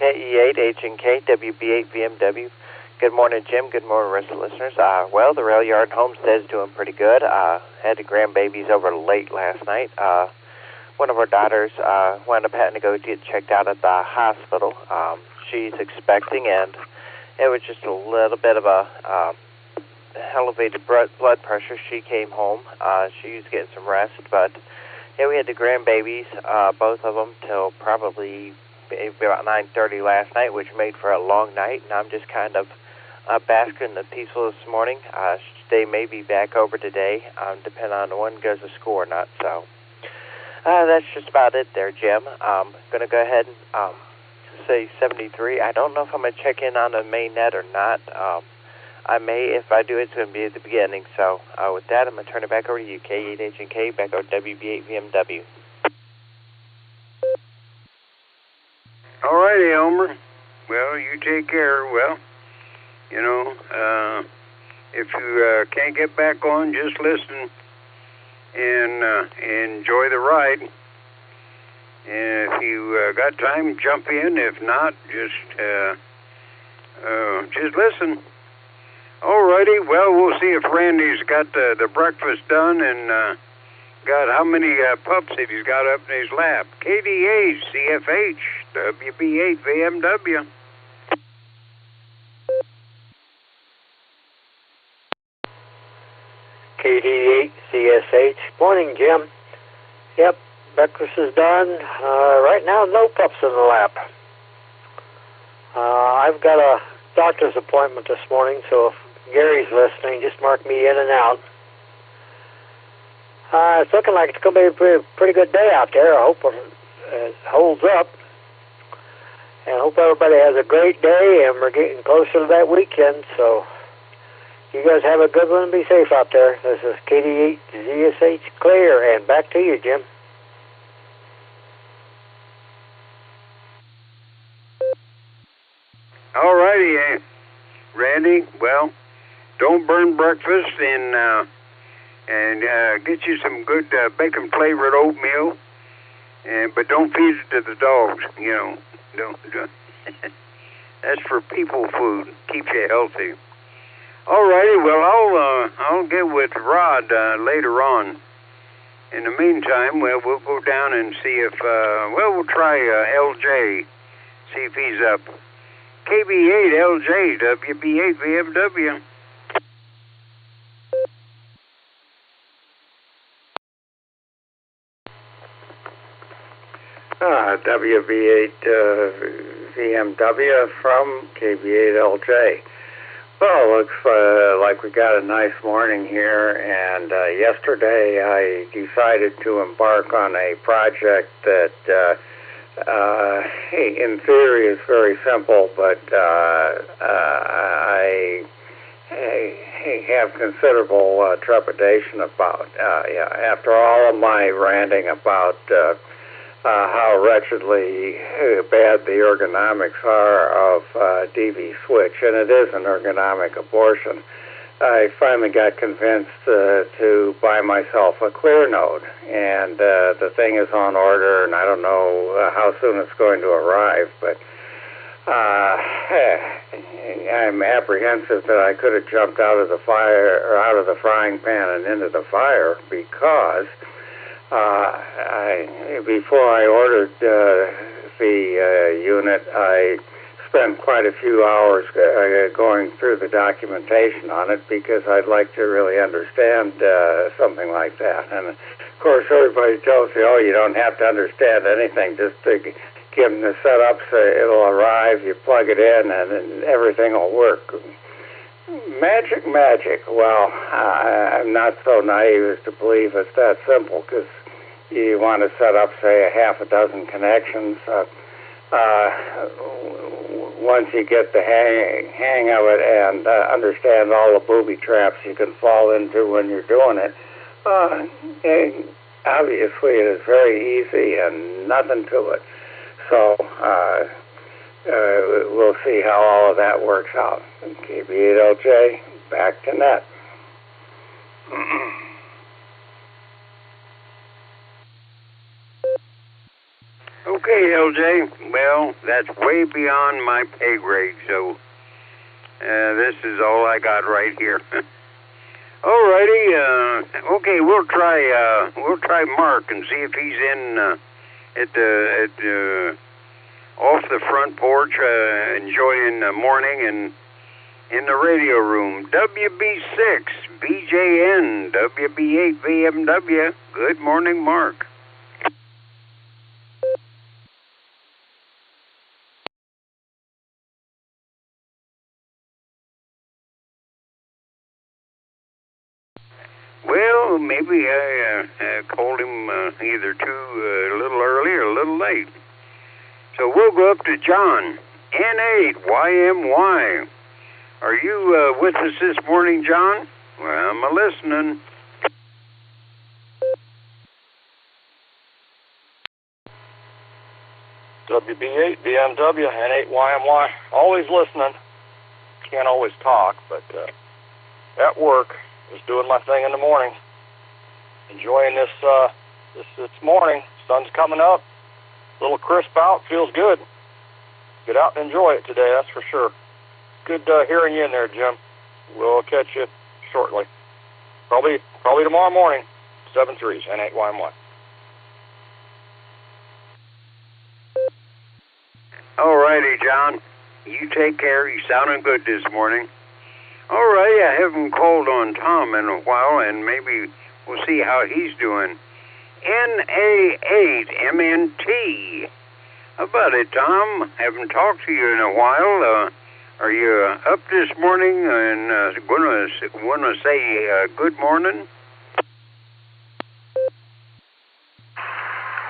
KE8HNK, WB8VMW. Good morning, Jim. Good morning, rest of the listeners. Well, the rail yard homestead is doing pretty good. Had the grandbabies over late last night. One of our daughters wound up having to go get checked out at the hospital. She's expecting, and it was just a little bit of a elevated blood pressure. She came home. She was getting some rest, but yeah, we had the grandbabies, both of them, till probably about 9:30 last night, which made for a long night, and I'm just kind of basking in the peaceful this morning. They may be back over today, depending on when goes to school or not. So that's just about it there, Jim. I'm going to go ahead and say 73. I don't know if I'm going to check in on the main net or not. I may. If I do, it's going to be at the beginning. So with that, I'm going to turn it back over to you, K8HNK, back over WB8VMW. All righty, Elmer. Well, you take care. Well, you know, if you can't get back on, just listen and enjoy the ride. And if you got time, jump in. If not, just listen. All righty. Well, we'll see if Randy's got the breakfast done and got how many pups that he's got up in his lap. KDA, CFH, WB8VMW. KD8 CSH. Morning, Jim. Yep, breakfast is done. Right now, no pups in the lap. I've got a doctor's appointment this morning, so if Gary's listening, just mark me in and out. It's looking like it's going to be a pretty good day out there. I hope it holds up. And I hope everybody has a great day, and we're getting closer to that weekend, so you guys have a good one and be safe out there. This is KD8 ZSH Clear, and back to you, Jim. All righty, Randy. Well, don't burn breakfast and get you some good bacon-flavored oatmeal, but don't feed it to the dogs. You know, don't. That's for people food. Keeps you healthy. All righty. Well, I'll get with Rod later on. In the meantime, well, we'll go down and see if we'll try LJ. See if he's up. KB8 LJ WB8 VFW. WB8 VMW from KB8LJ. Well, looks like we got a nice morning here, and yesterday I decided to embark on a project that in theory is very simple, but I have considerable trepidation about. After all of my ranting about how wretchedly bad the ergonomics are of DV Switch, and it is an ergonomic abortion, I finally got convinced to buy myself a clear node, and the thing is on order, and I don't know how soon it's going to arrive, but I'm apprehensive that I could have jumped out of the fire, or out of the frying pan and into the fire, because before I ordered the unit, I spent quite a few hours going through the documentation on it, because I'd like to really understand something like that. And of course, everybody tells you, oh, you don't have to understand anything, just to give them the setup, so it'll arrive, you plug it in, and everything will work. Magic. Well, I'm not so naive as to believe it's that simple, because you want to set up, say, a half a dozen connections. Once you get the hang of it and understand all the booby traps you can fall into when you're doing it, obviously it is very easy and nothing to it. So we'll see how all of that works out. KB8LJ, back to net. Okay, LJ. Well, that's way beyond my pay grade, so this is all I got right here. Alrighty. Okay, we'll try Mark and see if he's in at the off the front porch, enjoying the morning and in the radio room. WB6, BJN, WB8, VMW. Good morning, Mark. Well, maybe I called him either a little early or a little late. So we'll go up to John, N8YMY. Are you with us this morning, John? Well, I'm listening. WB8, BMW, N8YMY. Always listening. Can't always talk, but at work, just doing my thing in the morning. Enjoying this morning. Sun's coming up. A little crisp out. Feels good. Get out and enjoy it today, that's for sure. Good hearing you in there, Jim. We'll catch you shortly. Probably tomorrow morning. 7-3s, N8YMY. All righty, John. You take care. You sounding good this morning. All right, I haven't called on Tom in a while, and maybe we'll see how he's doing. NA8MNT. How about it, Tom? Haven't talked to you in a while. Are you up this morning and want to say good morning?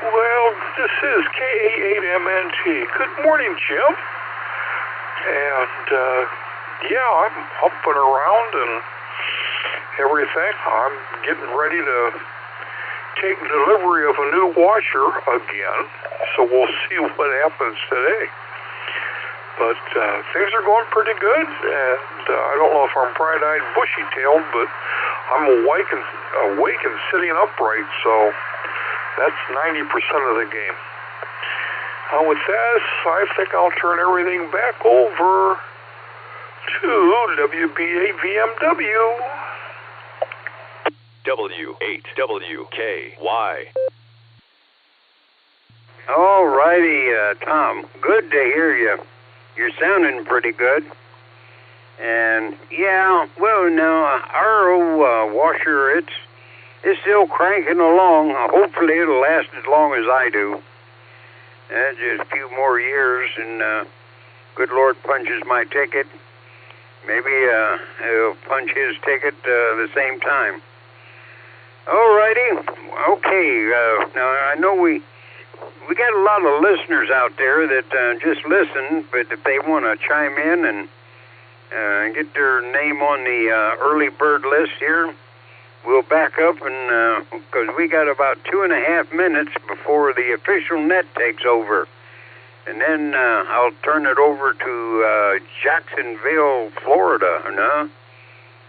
Well, this is KA8MNT. Good morning, Jim. And yeah, I'm humping around and everything. I'm getting ready to take delivery of a new washer again, so we'll see what happens today. But things are going pretty good, and I don't know if I'm bright-eyed, bushy-tailed, but I'm awake and sitting upright, so that's 90% of the game. With that, I think I'll turn everything back over to WB8 VMW. W8WKY. All righty, Tom. Good to hear you. You're sounding pretty good. And yeah, well, now our old washer, it's still cranking along. Hopefully, it'll last as long as I do. Just a few more years, and good Lord punches my ticket. Maybe he'll punch his ticket the same time. All righty. Okay. Now, I know we got a lot of listeners out there that just listen, but if they want to chime in and get their name on the early bird list here, we'll back up, and because we got about 2.5 minutes before the official net takes over. And then I'll turn it over to Jacksonville, Florida. No?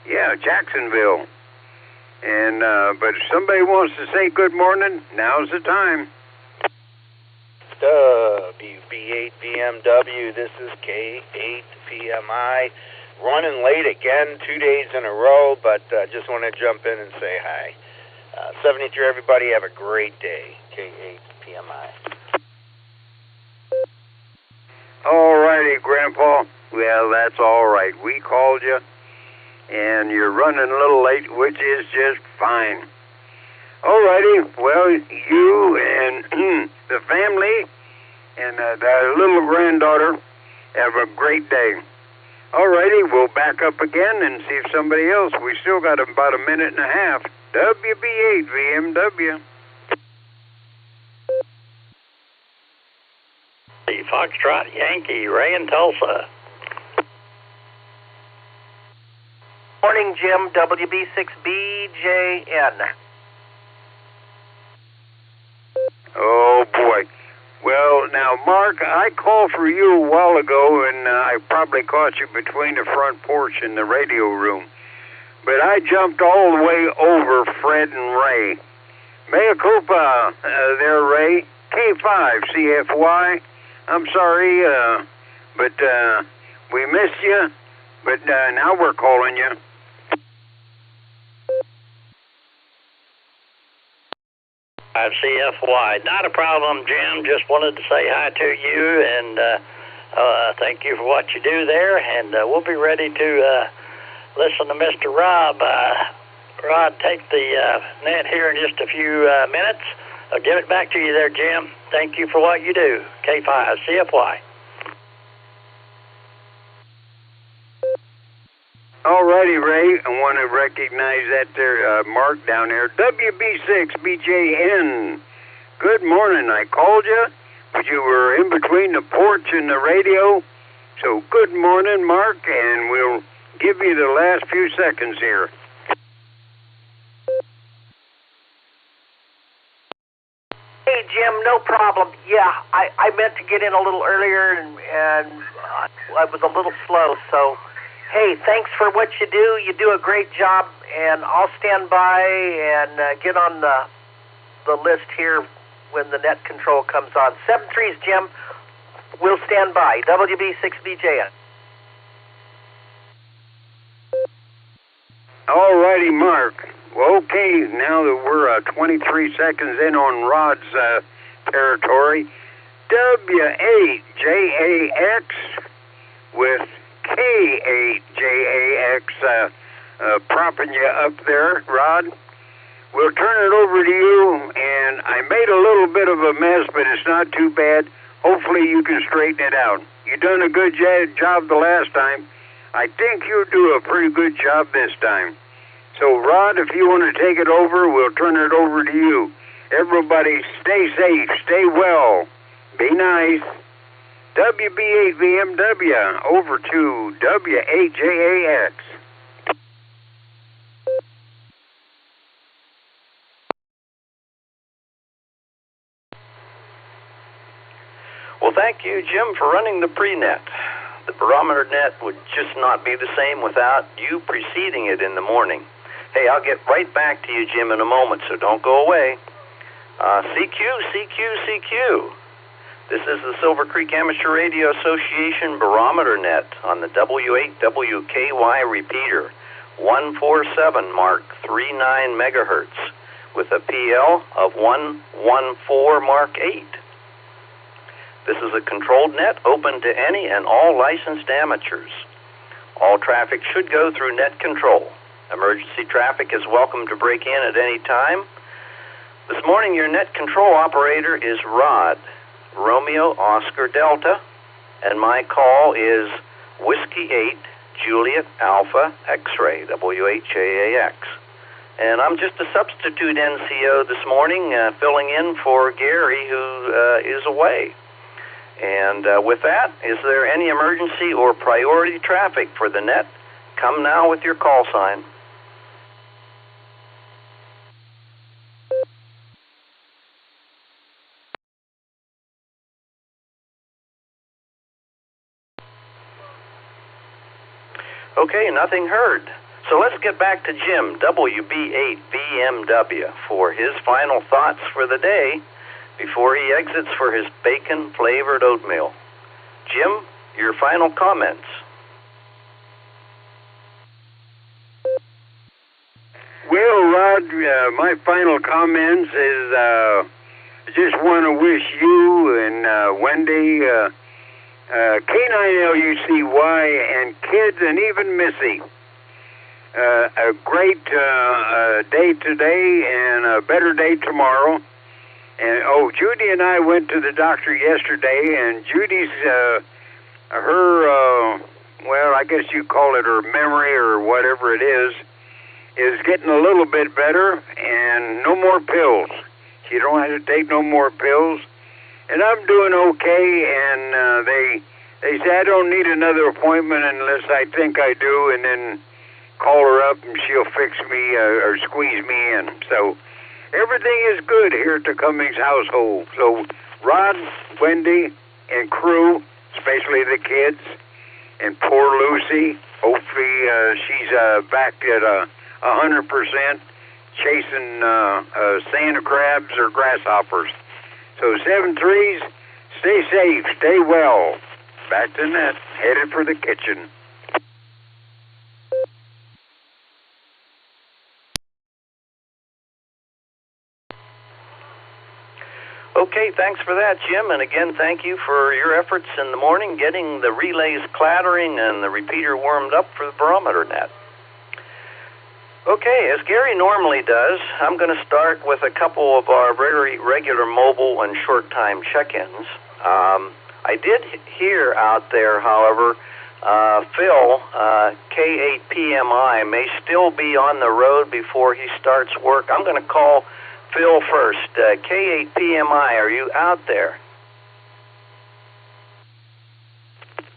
Yeah, Jacksonville. And but if somebody wants to say good morning, now's the time. WB8 VMW, this is K8 PMI. Running late again, 2 days in a row, but just want to jump in and say hi. 73, everybody, have a great day. K8 PMI. All righty, Grandpa. Well, that's all right. We called you, and you're running a little late, which is just fine. All righty. Well, you and the family and the little granddaughter have a great day. All righty. We'll back up again and see if somebody else. We still got about a minute and a half. WB8 VMW. The Foxtrot Yankee, Ray in Tulsa. Morning, Jim, WB6BJN. Oh, boy. Well, now, Mark, I called for you a while ago, and I probably caught you between the front porch and the radio room. But I jumped all the way over Fred and Ray. Mea culpa there, Ray. KA8 K5 CFY. I'm sorry, but we missed you, but now we're calling you. CFY. Not a problem, Jim. Just wanted to say hi to you and thank you for what you do there. And we'll be ready to listen to Mr. Rob. Rod, take the net here in just a few minutes. I'll give it back to you there, Jim. Thank you for what you do. K5 CFY. All righty, Ray. I want to recognize that there, Mark down there. WB6BJN. Good morning. I called you, but you were in between the porch and the radio. So good morning, Mark, and we'll give you the last few seconds here. Hey, Jim, no problem. Yeah, I meant to get in a little earlier, and I was a little slow, so... Hey, thanks for what you do. You do a great job, and I'll stand by and get on the list here when the net control comes on. 7-3s, Jim. We'll stand by. WB6BJN. All righty, Mark. Well, okay, now that we're 23 seconds in on Rod's territory, W8JAX with K8JAX propping you up there, Rod. We'll turn it over to you, and I made a little bit of a mess, but it's not too bad. Hopefully you can straighten it out. You done a good job the last time. I think you'll do a pretty good job this time. So, Rod, if you want to take it over, we'll turn it over to you. Everybody, stay safe, stay well, be nice. WB8VMW over to W8JAX. Well, thank you, Jim, for running the pre-net. The Barometer Net would just not be the same without you preceding it in the morning. Hey, I'll get right back to you, Jim, in a moment, so don't go away. CQ. This is the Silvercreek Amateur Radio Association Barometer Net on the W8WKY repeater, 147 Mark 39 megahertz, with a PL of 114 Mark 8. This is a controlled net open to any and all licensed amateurs. All traffic should go through net control. Emergency traffic is welcome to break in at any time. This morning your net control operator is Rod, Romeo Oscar Delta, and my call is Whiskey 8 Juliet Alpha X-Ray, WHAAX. And I'm just a substitute NCO this morning, filling in for Gary, who is away. And with that, is there any emergency or priority traffic for the net? Come now with your call sign. Okay, nothing heard. So let's get back to Jim, WB8BMW, for his final thoughts for the day before he exits for his bacon-flavored oatmeal. Jim, your final comments. Well, Rod, my final comments is I just want to wish you and Wendy, K9LUCY, and kids, and even Missy, a great day today and a better day tomorrow. And, Judy and I went to the doctor yesterday, and Judy's, I guess you call it her memory or whatever it is getting a little bit better, and no more pills. She don't have to take no more pills. And I'm doing okay, and they say I don't need another appointment unless I think I do, and then call her up and she'll fix me or squeeze me in. So everything is good here at the Cummings household. So Rod, Wendy, and crew, especially the kids, and poor Lucy, hopefully she's back at 100%, chasing sand crabs or grasshoppers. So 7-3s, stay safe, stay well. Back to net, headed for the kitchen. Okay, thanks for that, Jim. And again, thank you for your efforts in the morning getting the relays clattering and the repeater warmed up for the Barometer Net. Okay, as Gary normally does, I'm going to start with a couple of our very regular mobile and short-time check-ins. I did hear out there, however, Phil, K8PMI, may still be on the road before he starts work. I'm going to call Phil first. K8PMI, are you out there?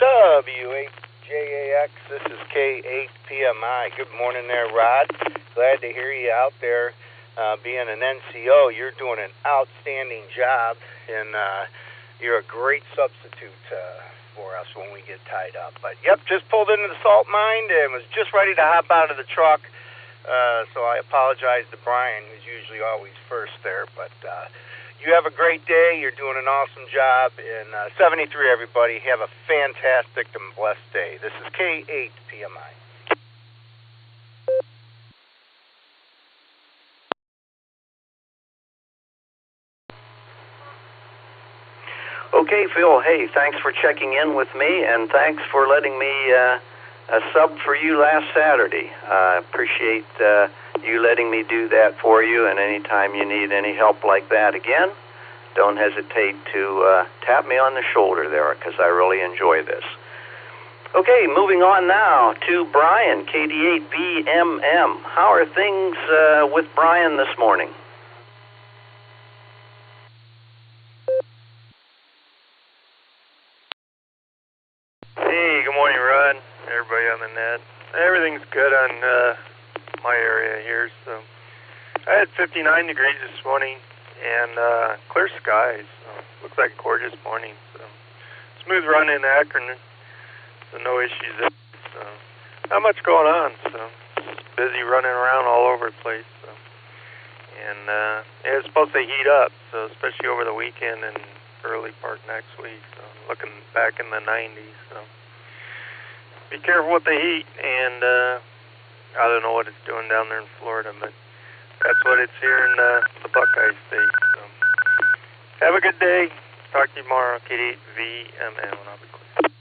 W8JAX, this is K8PMI. Good morning there, Rod. Glad to hear you out there being an NCO. You're doing an outstanding job, and you're a great substitute for us when we get tied up. But, yep, just pulled into the salt mine and was just ready to hop out of the truck. So I apologize to Brian, who's usually always first there. But you have a great day. You're doing an awesome job. And 73, everybody, have a fantastic and blessed day. This is K8PMI. Okay, Phil, hey, thanks for checking in with me, and thanks for letting me sub for you last Saturday. I appreciate you letting me do that for you, and anytime you need any help like that again, don't hesitate to tap me on the shoulder there, because I really enjoy this. Okay, moving on now to Brian, KD8BMM. How are things with Brian this morning? Hey, good morning, Rod. Everybody on the net. Everything's good on my area here. So I had 59 degrees this morning and clear skies. So looks like a gorgeous morning. So smooth run in Akron. So no issues there. So not much going on. So just busy running around all over the place. So and it's supposed to heat up. So especially over the weekend and early part next week. So looking back in the 90s. So be careful with the heat, and I don't know what it's doing down there in Florida, but that's what it's here in the Buckeye State. So have a good day. Talk to you tomorrow. KD8VMM, and I'll be quick.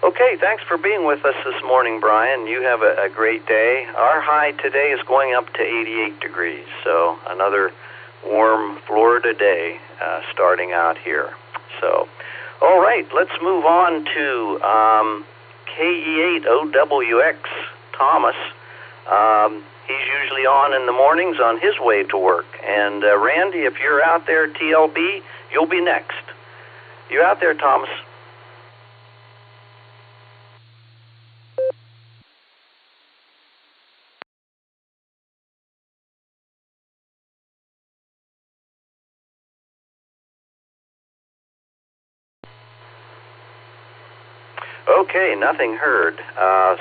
Okay, thanks for being with us this morning, Brian. You have a great day. Our high today is going up to 88 degrees, so another warm Florida day starting out here. So, all right, let's move on to KE8OWX, Thomas. He's usually on in the mornings on his way to work. And Randy, if you're out there, TLB, you'll be next. You out there, Thomas? Okay, nothing heard.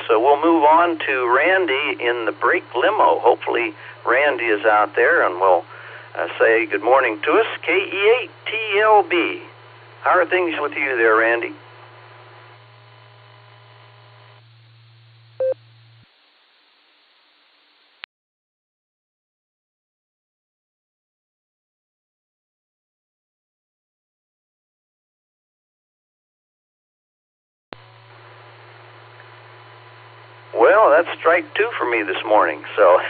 So we'll move on to Randy in the break limo. Hopefully Randy is out there and will say good morning to us. KE8TLB. How are things with you there, Randy? Well, that's strike two for me this morning. So,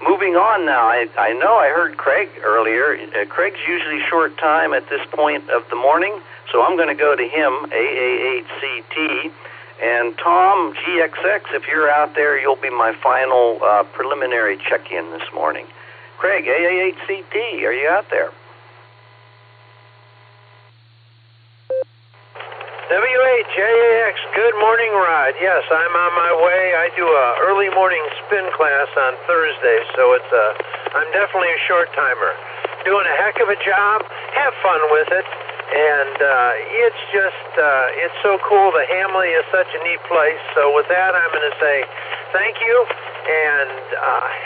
moving on now, I know I heard Craig earlier. Craig's usually short time at this point of the morning, so I'm going to go to him, AA8CT. And Tom, GXX, if you're out there, you'll be my final preliminary check-in this morning. Craig, AA8CT, are you out there? W8JAX, good morning, Rod. Yes, I'm on my way. I do a early morning spin class on Thursday, so I'm definitely a short timer. Doing a heck of a job. Have fun with it. And it's just, it's so cool. The Hamley is such a neat place. So with that, I'm going to say thank you and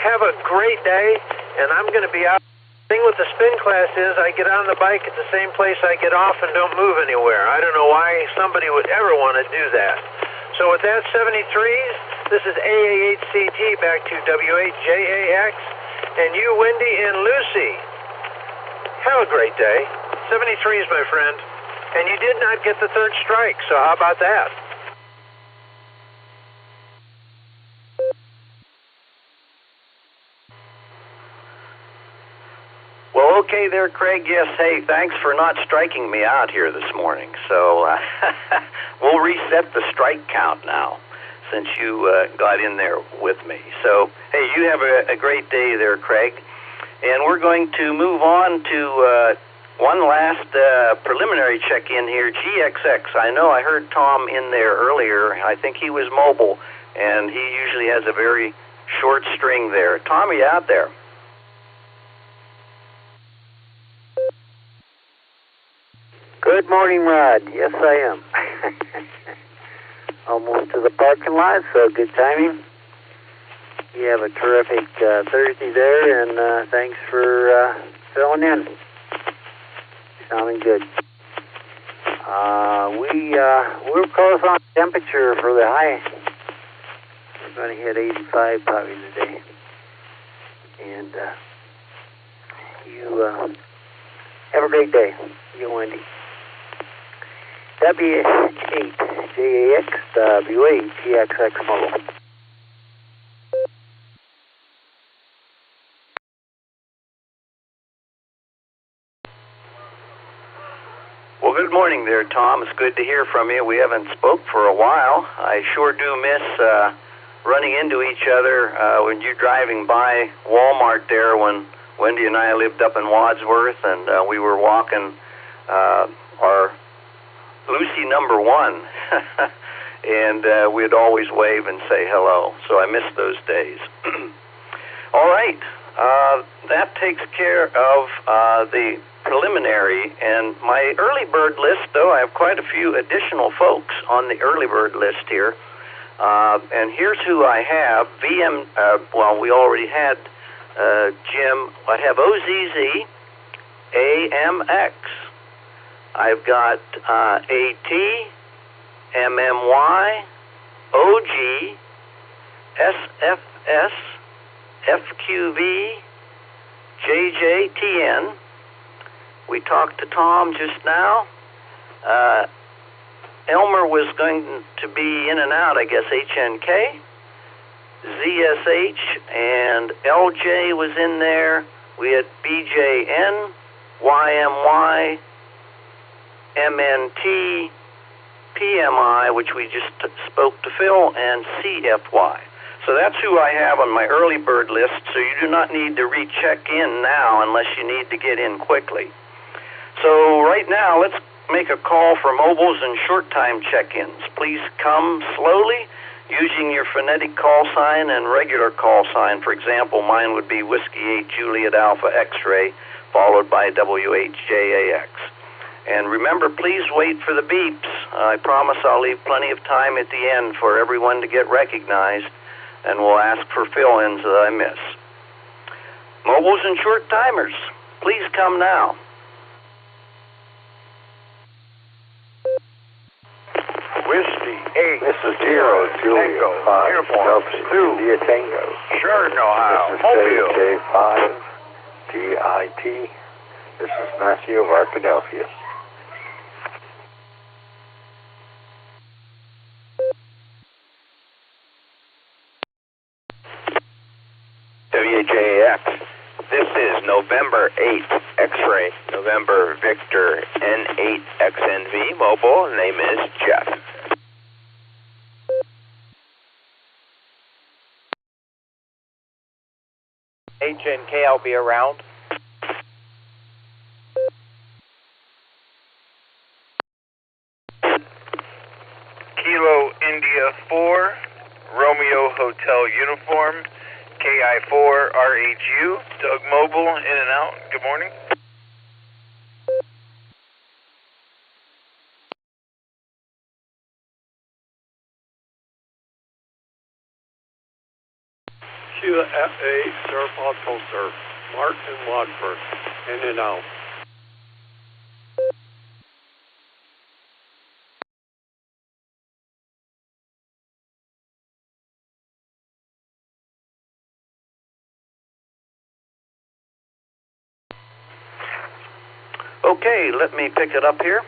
have a great day. And I'm going to be out. The thing with the spin class is I get on the bike at the same place I get off and don't move anywhere. I don't know why somebody would ever want to do that. So with that, 73s, this is AA8CT back to W8JAX. And you, Wendy and Lucy, have a great day. 73s, my friend. And you did not get the third strike, so how about that? Well, okay there, Craig. Yes, hey, thanks for not striking me out here this morning. So we'll reset the strike count now since you got in there with me. So, hey, you have a great day there, Craig. And we're going to move on to one last preliminary check-in here, GXX. I know I heard Tom in there earlier. I think he was mobile, and he usually has a very short string there. Tom, are you out there? Good morning, Rod. Yes, I am. Almost to the parking lot, so good timing. You have a terrific Thursday there, and thanks for filling in. Sounding good. We're close on temperature for the high. We're going to hit 85 probably today. And you have a great day. You, Wendy. W8JAX, W8TXX mobile. Well, good morning there, Tom. It's good to hear from you. We haven't spoke for a while. I sure do miss running into each other when you're driving by Walmart there when Wendy and I lived up in Wadsworth, and we were walking our Lucy number 1, and we'd always wave and say hello. So I miss those days. All right. That takes care of the preliminary, and my early bird list, though, I have quite a few additional folks on the early bird list here. And here's who I have. Well, we already had Jim. I have OZZ, AMX. I've got AT, MMY, OG, SFS, FQV, JJTN. We talked to Tom just now. Elmer was going to be in and out, I guess, HNK. ZSH and LJ was in there. We had BJN, YMY, MNT, PMI, which we just spoke to Phil, and CFY. So that's who I have on my early bird list, so you do not need to recheck in now unless you need to get in quickly. So right now, let's make a call for mobiles and short-time check-ins. Please come slowly using your phonetic call sign and regular call sign. For example, mine would be Whiskey 8 Juliet Alpha X-Ray, followed by WHJAX. And remember, please wait for the beeps. I promise I'll leave plenty of time at the end for everyone to get recognized, and we'll ask for fill-ins that I miss. Mobiles and short-timers, please come now. Whiskey 8. This is 0 Julia 5 Delta India Tango. Sure know how. This is J5 GIT. This is Matthew of Arkadelphia. WJAX. This is November 8th X-Ray, November Victor N8XNV mobile. Name is Jeff. HNK, I'll be around. Kilo India 4, Romeo Hotel Uniform, KI4 RHU, Doug Mobile, in and out. Good morning. QFA surf auto surf. Mark and Watford. In and out. Okay, let me pick it up here.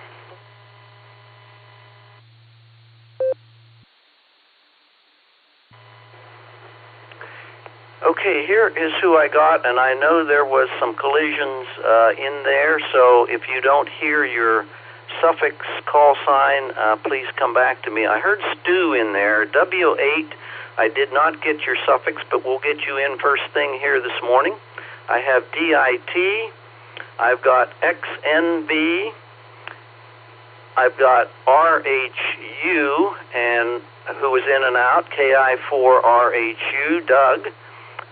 Okay, here is who I got, and I know there was some collisions in there, so if you don't hear your suffix call sign, please come back to me. I heard Stu in there, W8. I did not get your suffix, but we'll get you in first thing here this morning. I have DIT. I've got XNB. I've got RHU, and who was in and out, KI4RHU, Doug.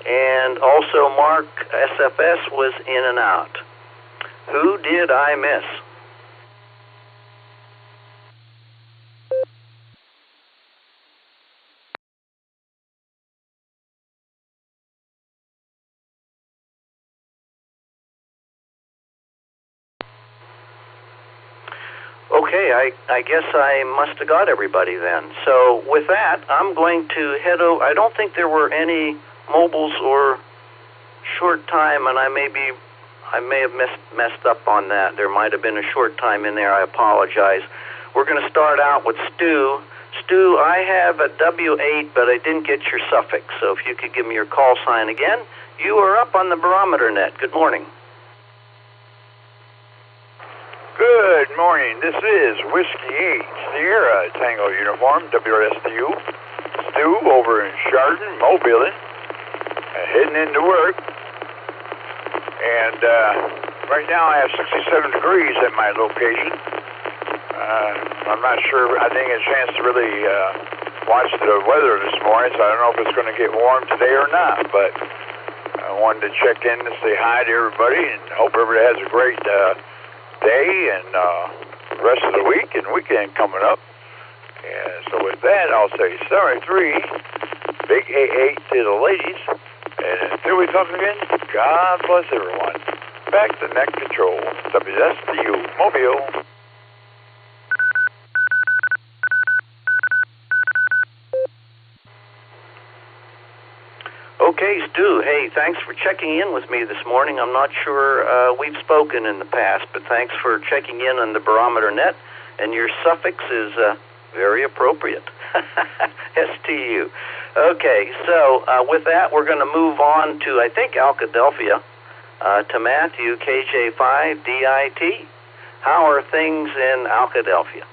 And also Mark SFS was in and out. Who did I miss? Okay, I guess I must have got everybody then. So with that, I'm going to head over. I don't think there were any mobiles or short time, and I may have messed up on that. There might have been a short time in there. I apologize. We're going to start out with Stu. Stu, I have a W8, but I didn't get your suffix. So if you could give me your call sign again. You are up on the Barometer Net. Good morning. Good morning. This is Whiskey 8 Sierra Tango Uniform, WSTU. Stu over in Chardon, Mobile, heading into work. And right now I have 67 degrees at my location. I'm not sure. I didn't get a chance to really watch the weather this morning, so I don't know if it's going to get warm today or not. But I wanted to check in to say hi to everybody and hope everybody has a great day and the rest of the week and weekend coming up. And so with that, I'll say 73, big 88 to the ladies. And until we talk again, God bless everyone. Back to Net Control, WSTU Mobile. Okay, Stu, hey, thanks for checking in with me this morning. I'm not sure we've spoken in the past, but thanks for checking in on the Barometer Net, and your suffix is very appropriate. STU. Okay, so with that, we're going to move on to, I think, Alcadelphia, to Matthew, KJ5, DIT. How are things in Alcadelphia?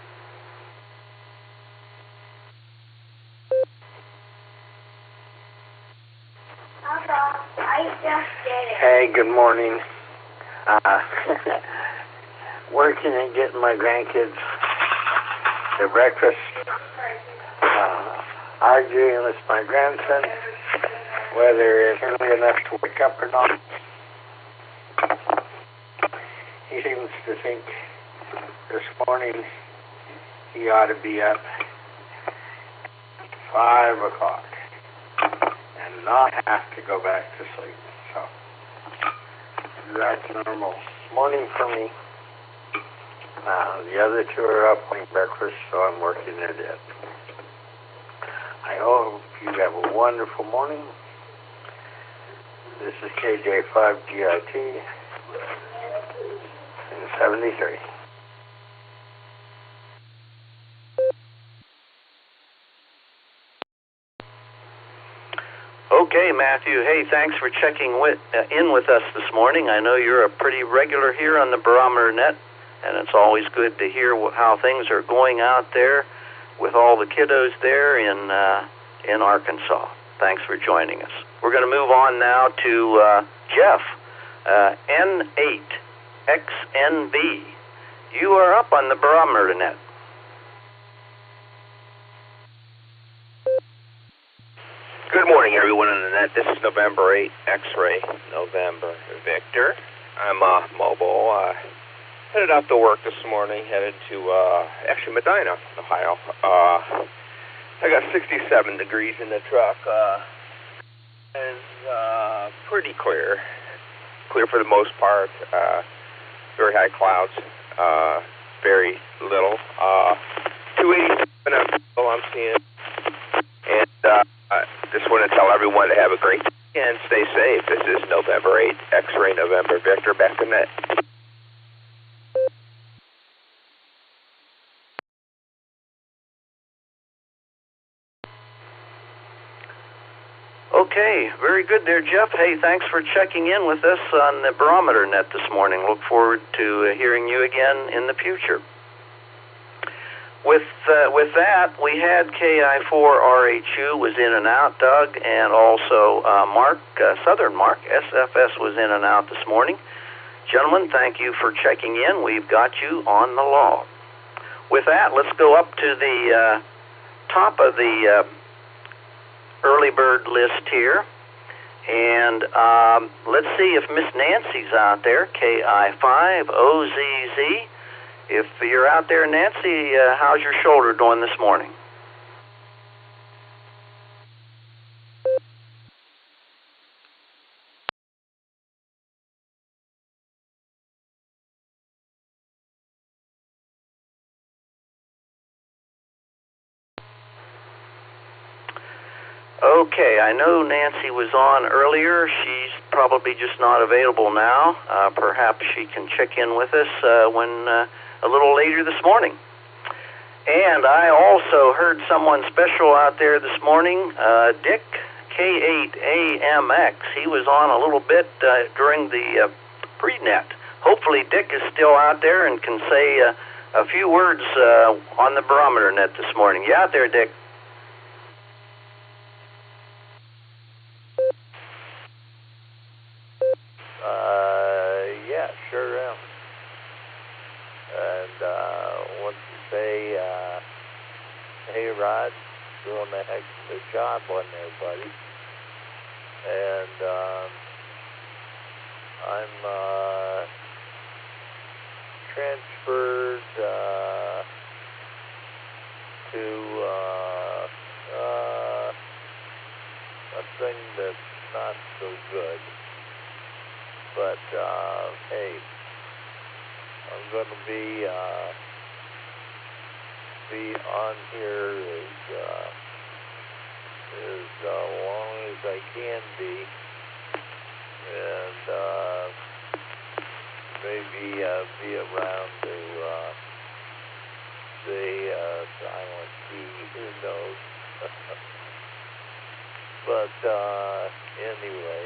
Hey, good morning. Working and getting my grandkids their breakfast. Arguing with my grandson whether it's early enough to wake up or not. He seems to think this morning he ought to be up 5 o'clock and not have to go back to sleep. So that's normal morning for me. The other two are up eating breakfast, so I'm working at it. I hope you have a wonderful morning. This is KJ5GIT in 73. Okay, Matthew. Hey, thanks for checking in with us this morning. I know you're a pretty regular here on the Barometer Net, and it's always good to hear how things are going out there with all the kiddos there in Arkansas. Thanks for joining us. We're going to move on now to Jeff, N8XNB. You are up on the Barometer Net. Good morning, everyone on the net. This is November 8, X-Ray, November Victor. I'm mobile. Headed out to work this morning, headed to, actually Medina, Ohio. I got 67 degrees in the truck. is pretty clear. Clear for the most part. Very high clouds. Very little. 287 I'm seeing. And just want to tell everyone to have a great day and stay safe. This is November 8th, X-Ray November Victor, back to net. Okay, very good there, Jeff. Hey, thanks for checking in with us on the Barometer Net this morning. Look forward to hearing you again in the future. With that, we had KI4RHU was in and out, Doug, and also Mark, Southern Mark, SFS was in and out this morning. Gentlemen, thank you for checking in. We've got you on the log. With that, let's go up to the top of the early bird list here, and let's see if Miss Nancy's out there, KI5OZZ. If you're out there, Nancy, how's your shoulder doing this morning? Okay, I know Nancy was on earlier. She's probably just not available now. Perhaps she can check in with us when a little later this morning. And I also heard someone special out there this morning, Dick, K8AMX. He was on a little bit during the pre-net. Hopefully Dick is still out there and can say a few words on the Barometer Net this morning. You out there, Dick? Yeah, sure am. And want to say, hey, Rod, doing a heck of a job on there, buddy. And I'm transferred to a thing that's not so good. But, hey, I'm going to be on here as long as I can be, and maybe be around to say silent T, who knows. But anyway,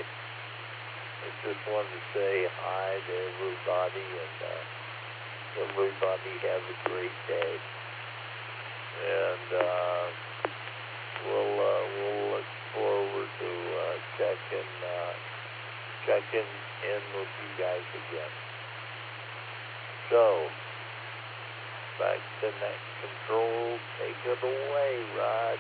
I just wanted to say hi to everybody, and everybody have a great day. And we'll look forward to checking in with you guys again. So, back to net control. Take it away, Rod.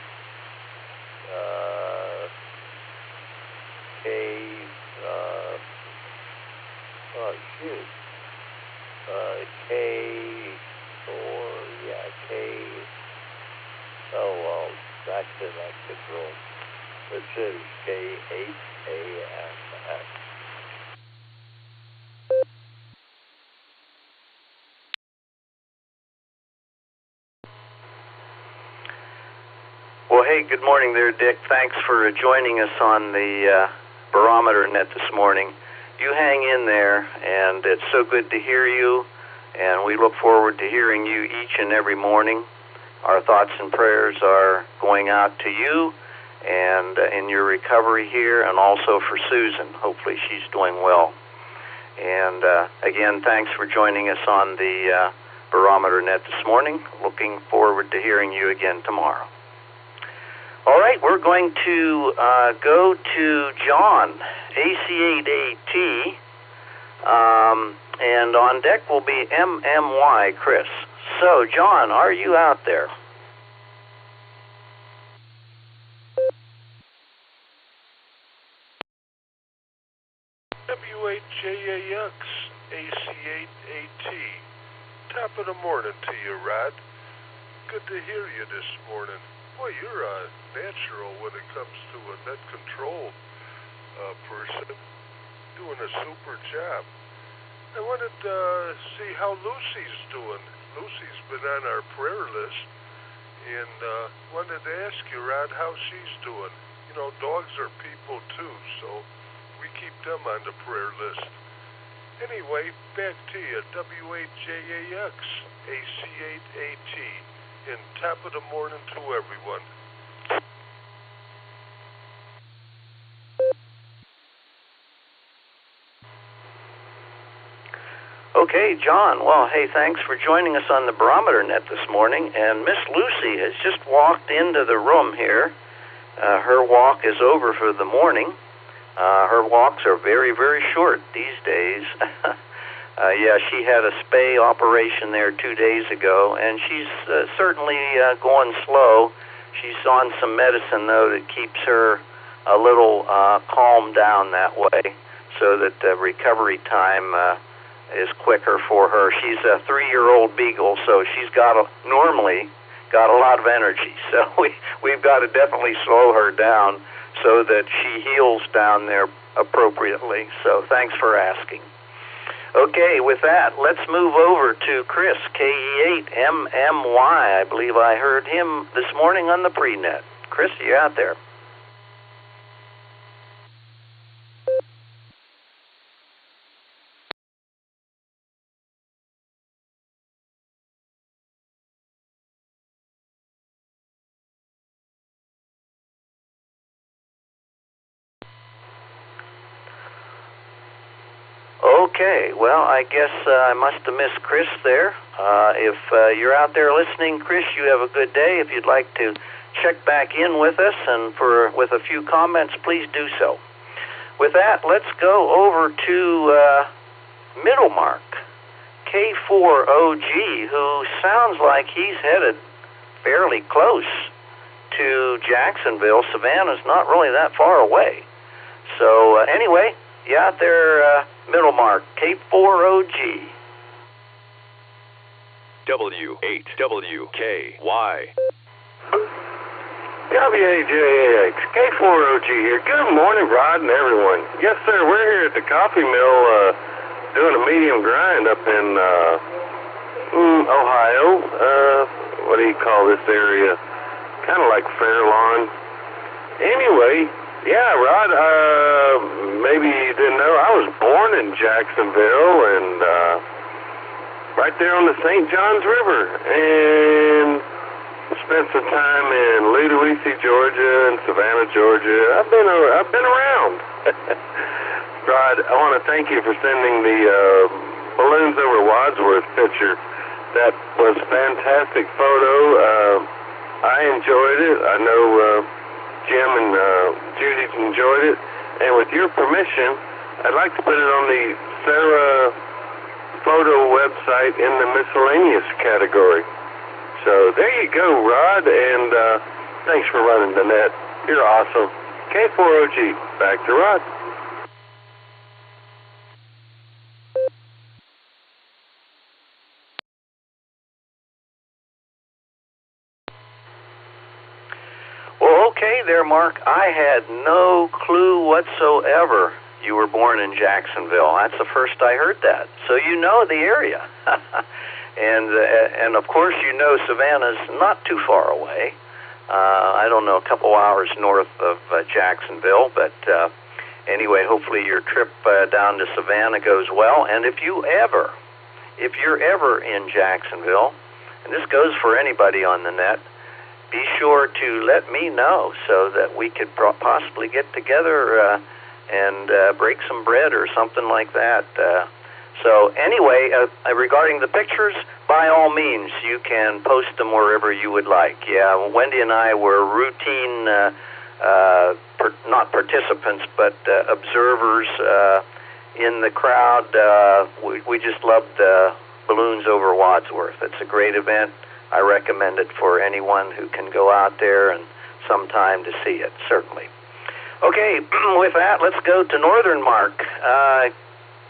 Back to net control. This is K8AMX. Well, hey, good morning there, Dick. Thanks for joining us on the Barometer Net this morning. You hang in there, and it's so good to hear you, and we look forward to hearing you each and every morning. Our thoughts and prayers are going out to you and in your recovery here, and also for Susan. Hopefully she's doing well. And again, thanks for joining us on the Barometer Net this morning. Looking forward to hearing you again tomorrow. All right, we're going to go to John, AC8AT, and on deck will be MMY, Chris. So, John, are you out there? WHJAX, AC8AT. Top of the morning to you, Rod. Good to hear you this morning. Boy, you're a natural when it comes to a net control. person doing a super job. I wanted to see how Lucy's doing. Lucy's been on our prayer list, and wanted to ask you, Rod, how she's doing. You know, dogs are people too, so we keep them on the prayer list. Anyway, back to you, WHJAX, AC8AT, and top of the morning to everyone. Okay, John. Well, hey, thanks for joining us on the Barometer Net this morning. And Miss Lucy has just walked into the room here. Her walk is over for the morning. Her walks are very, very short these days. Yeah, she had a spay operation there 2 days ago, and she's certainly going slow. She's on some medicine, though, that keeps her a little calmed down that way, so that the recovery time is quicker for her. She's a 3-year-old beagle, so she's normally got a lot of energy. So we've got to definitely slow her down so that she heals down there appropriately. So thanks for asking. Okay, with that, let's move over to Chris, KE8MMY. I believe I heard him this morning on the pre-net. Chris, are you out there? Okay, well, I guess I must have missed Chris there. If you're out there listening, Chris, you have a good day. If you'd like to check back in with us and with a few comments, please do so. With that, let's go over to Middlemark, K4OG, who sounds like he's headed fairly close to Jacksonville. Savannah's not really that far away. So anyway, you out there, Middlemark, K4OG. W8WKY. WAJAX, K4OG here. Good morning, Rod and everyone. Yes, sir, we're here at the coffee mill doing a medium grind up in Ohio. What do you call this area? Kind of like Fairlawn. Anyway, yeah, Rod, maybe you didn't know, I was born in Jacksonville and right there on the St. Johns River, and spent some time in Ludowici, Georgia, and Savannah, Georgia. I've been around. Rod, I want to thank you for sending the balloons over Wadsworth picture. That was a fantastic photo. I enjoyed it. I know Jim and Judy's enjoyed it. And with your permission, I'd like to put it on the Sarah photo website in the miscellaneous category. So there you go, Rod, and thanks for running the net. You're awesome. K4OG, back to Rod. Well, okay there, Mark. I had no clue whatsoever you were born in Jacksonville. That's the first I heard that. So you know the area. And of course you know Savannah's not too far away. I don't know, a couple hours north of Jacksonville, but anyway, hopefully your trip down to Savannah goes well. And if you're ever in Jacksonville, and this goes for anybody on the net, be sure to let me know so that we could possibly get together and break some bread or something like that. So anyway, regarding the pictures, by all means, you can post them wherever you would like. Yeah, Wendy and I were routine, not participants, but observers in the crowd. We just loved Balloons Over Wadsworth. It's a great event. I recommend it for anyone who can go out there and some time to see it, certainly. Okay, with that, let's go to Northern Mark,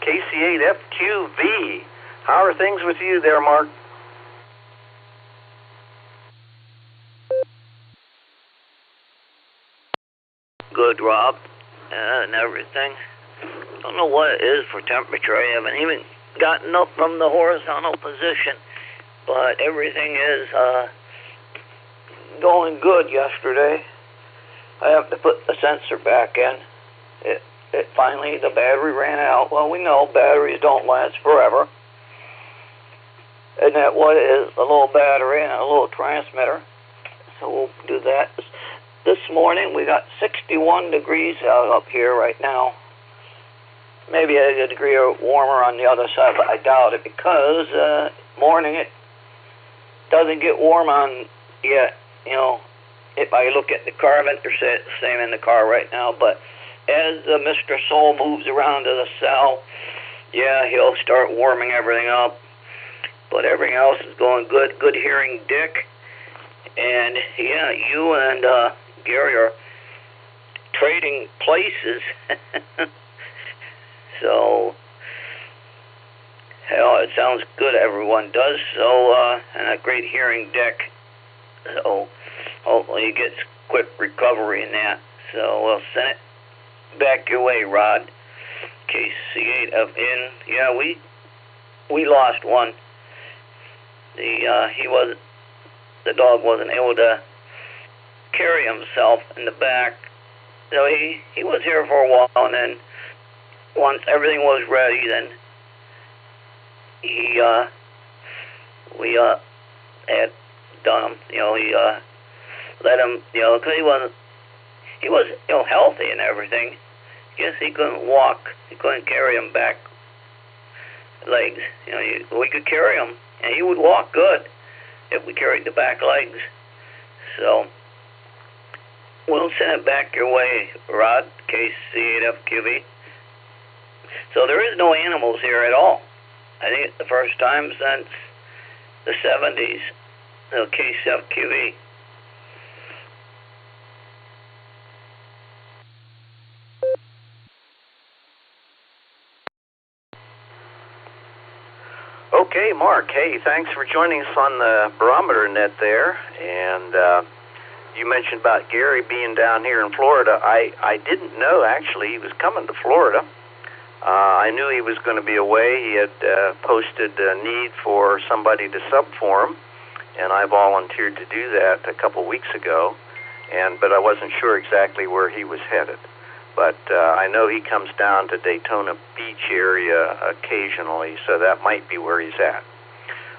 KC8FQV. How are things with you there, Mark? Good, Rob. and everything. Don't know what it is for temperature. I haven't even gotten up from the horizontal position, but everything is going good yesterday. I have to put the sensor back in. It finally, the battery ran out. Well, we know batteries don't last forever. And that what it is, a little battery and a little transmitter. So we'll do that. This morning we got 61 degrees out up here right now. Maybe a degree warmer on the other side, but I doubt it because morning it doesn't get warm on yet. You know, if I look at the car, they're same in the car right now, but as Mr. Soul moves around to the south, yeah, he'll start warming everything up. But everything else is going good. Good hearing, Dick. And, yeah, you and Gary are trading places. So, hell, it sounds good. Everyone does. So, and a great hearing, Dick. So, hopefully he gets quick recovery in that. So, we'll send it back your way, Rod. KC8FN. Yeah, we lost one. The dog wasn't able to carry himself in the back. So he was here for a while, and then once everything was ready, then we had done him. You know, he let him. You know, because he was healthy and everything. Guess he couldn't walk. He couldn't carry him back legs. You know, we could carry him, and he would walk good if we carried the back legs. So we'll send it back your way, Rod, KC8FQV. So there is no animals here at all. I think it's the first time since the 70s. So KC8FQV. Okay, Mark. Hey, thanks for joining us on the Barometer Net there. And you mentioned about Gary being down here in Florida. I didn't know, actually, he was coming to Florida. I knew he was going to be away. He had posted a need for somebody to sub for him, and I volunteered to do that a couple weeks ago. But I wasn't sure exactly where he was headed. But I know he comes down to Daytona Beach area occasionally, so that might be where he's at.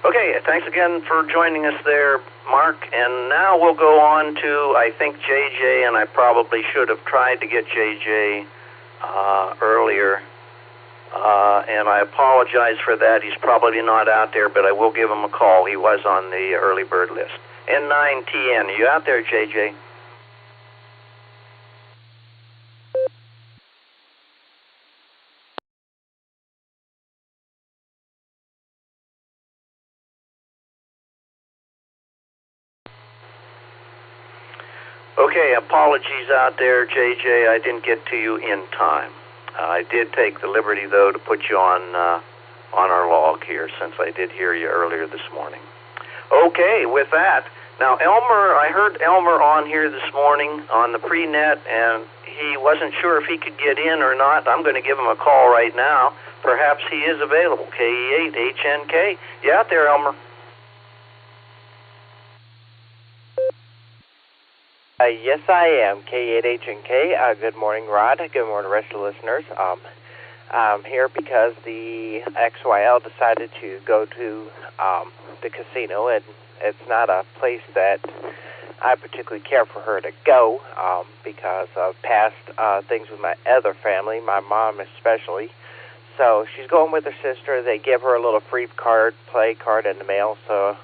Okay, thanks again for joining us there, Mark. And now we'll go on to, I think, JJ, and I probably should have tried to get JJ earlier. And I apologize for that. He's probably not out there, but I will give him a call. He was on the early bird list. N9TN, are you out there, JJ? Okay, apologies out there, JJ. I didn't get to you in time. I did take the liberty, though, to put you on our log here, since I did hear you earlier this morning. Okay, with that, now Elmer, I heard Elmer on here this morning on the pre-net, and he wasn't sure if he could get in or not. I'm going to give him a call right now. Perhaps he is available. KE8HNK. You out there, Elmer? Yes, I am. K8HNK. Good morning, Rod. Good morning, rest of the listeners. I'm here because the XYL decided to go to the casino, and it's not a place that I particularly care for her to go because of past things with my other family, my mom especially. So she's going with her sister. They give her a little free play card in the mail, so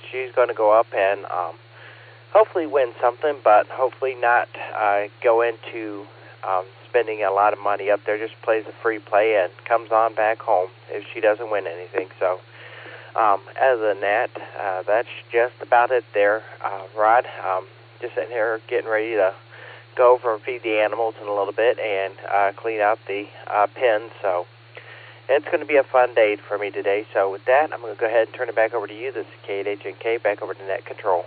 she's going to go up and hopefully win something, but hopefully not go into spending a lot of money up there. Just plays a free play and comes on back home if she doesn't win anything. So other than that, that's just about it there, Rod. Just sitting here getting ready to go over and feed the animals in a little bit and clean out the pens. So it's going to be a fun day for me today. So with that, I'm going to go ahead and turn it back over to you. This is K8HNK, back over to Net Control.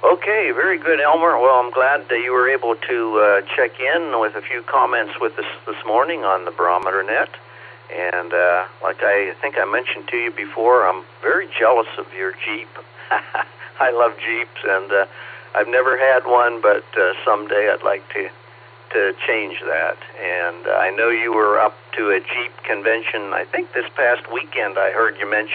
Okay, very good, Elmer. Well, I'm glad that you were able to check in with a few comments with us this morning on the Barometer Net. And like I think I mentioned to you before, I'm very jealous of your Jeep. I love Jeeps, and I've never had one, but someday I'd like to change that. And I know you were up to a Jeep convention, I think this past weekend I heard you mention.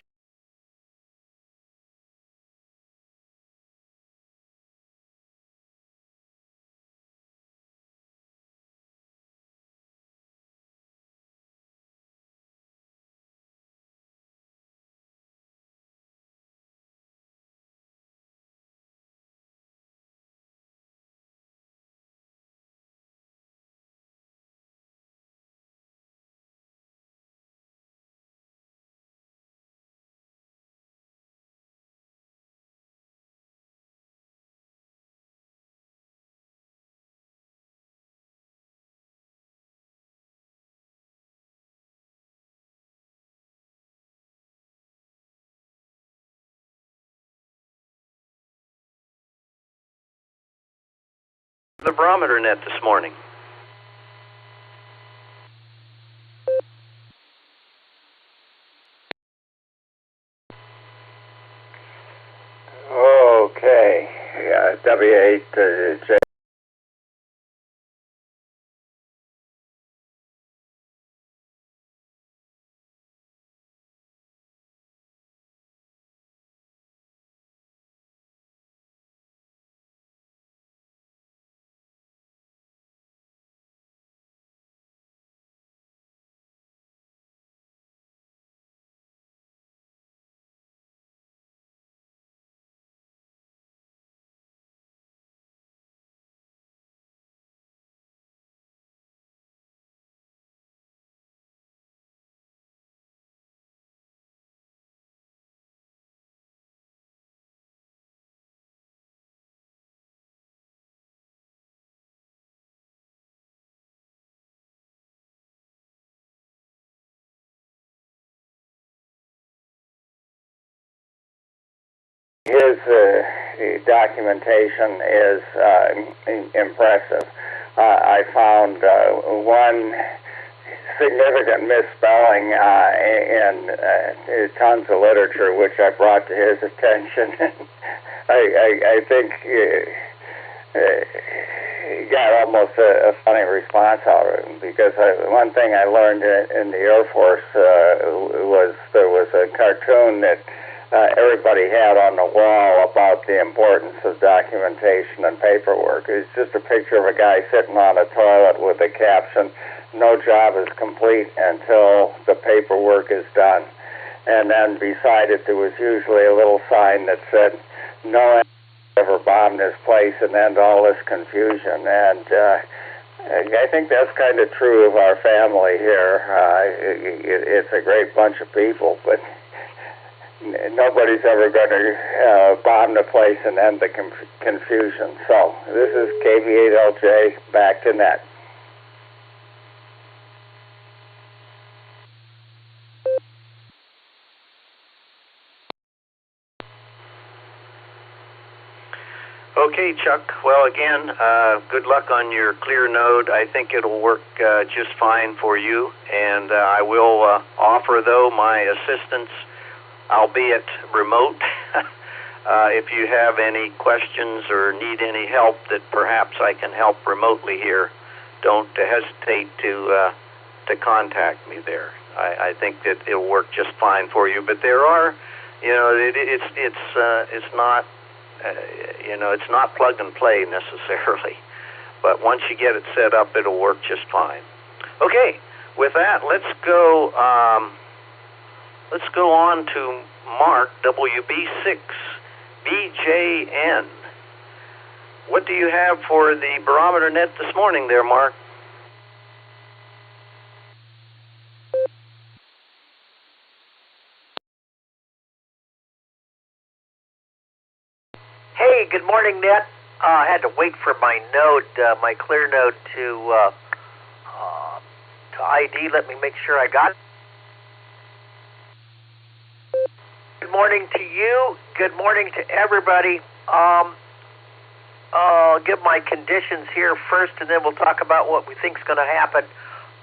The Barometer Net this morning. Okay. Yeah, W8J. His documentation is impressive. I found one significant misspelling in tons of literature, which I brought to his attention. I think he got almost a funny response out of it, because one thing I learned in the Air Force was there was a cartoon that everybody had on the wall about the importance of documentation and paperwork. It's just a picture of a guy sitting on a toilet with a caption, "No job is complete until the paperwork is done." And then beside it there was usually a little sign that said, "No ever bomb this place and end all this confusion." And I think that's kind of true of our family here. It's a great bunch of people, but nobody's ever going to bomb the place and end the confusion. So this is KV8LJ, back to net. Okay, Chuck. Well, again, good luck on your clear node. I think it'll work just fine for you. And I will offer, though, my assistance, albeit remote. If you have any questions or need any help that perhaps I can help remotely here, don't hesitate to contact me there. I think that it'll work just fine for you. But there are, it's not, it's not plug and play necessarily. But once you get it set up, it'll work just fine. Okay, with that, let's go on to Mark, WB6BJN. What do you have for the Barometer Net this morning there, Mark? Hey, good morning, Net. I had to wait for my node, my clear node to ID. Let me make sure I got it. Good morning to you. Good morning to everybody. I'll give my conditions here first, and then we'll talk about what we think is going to happen.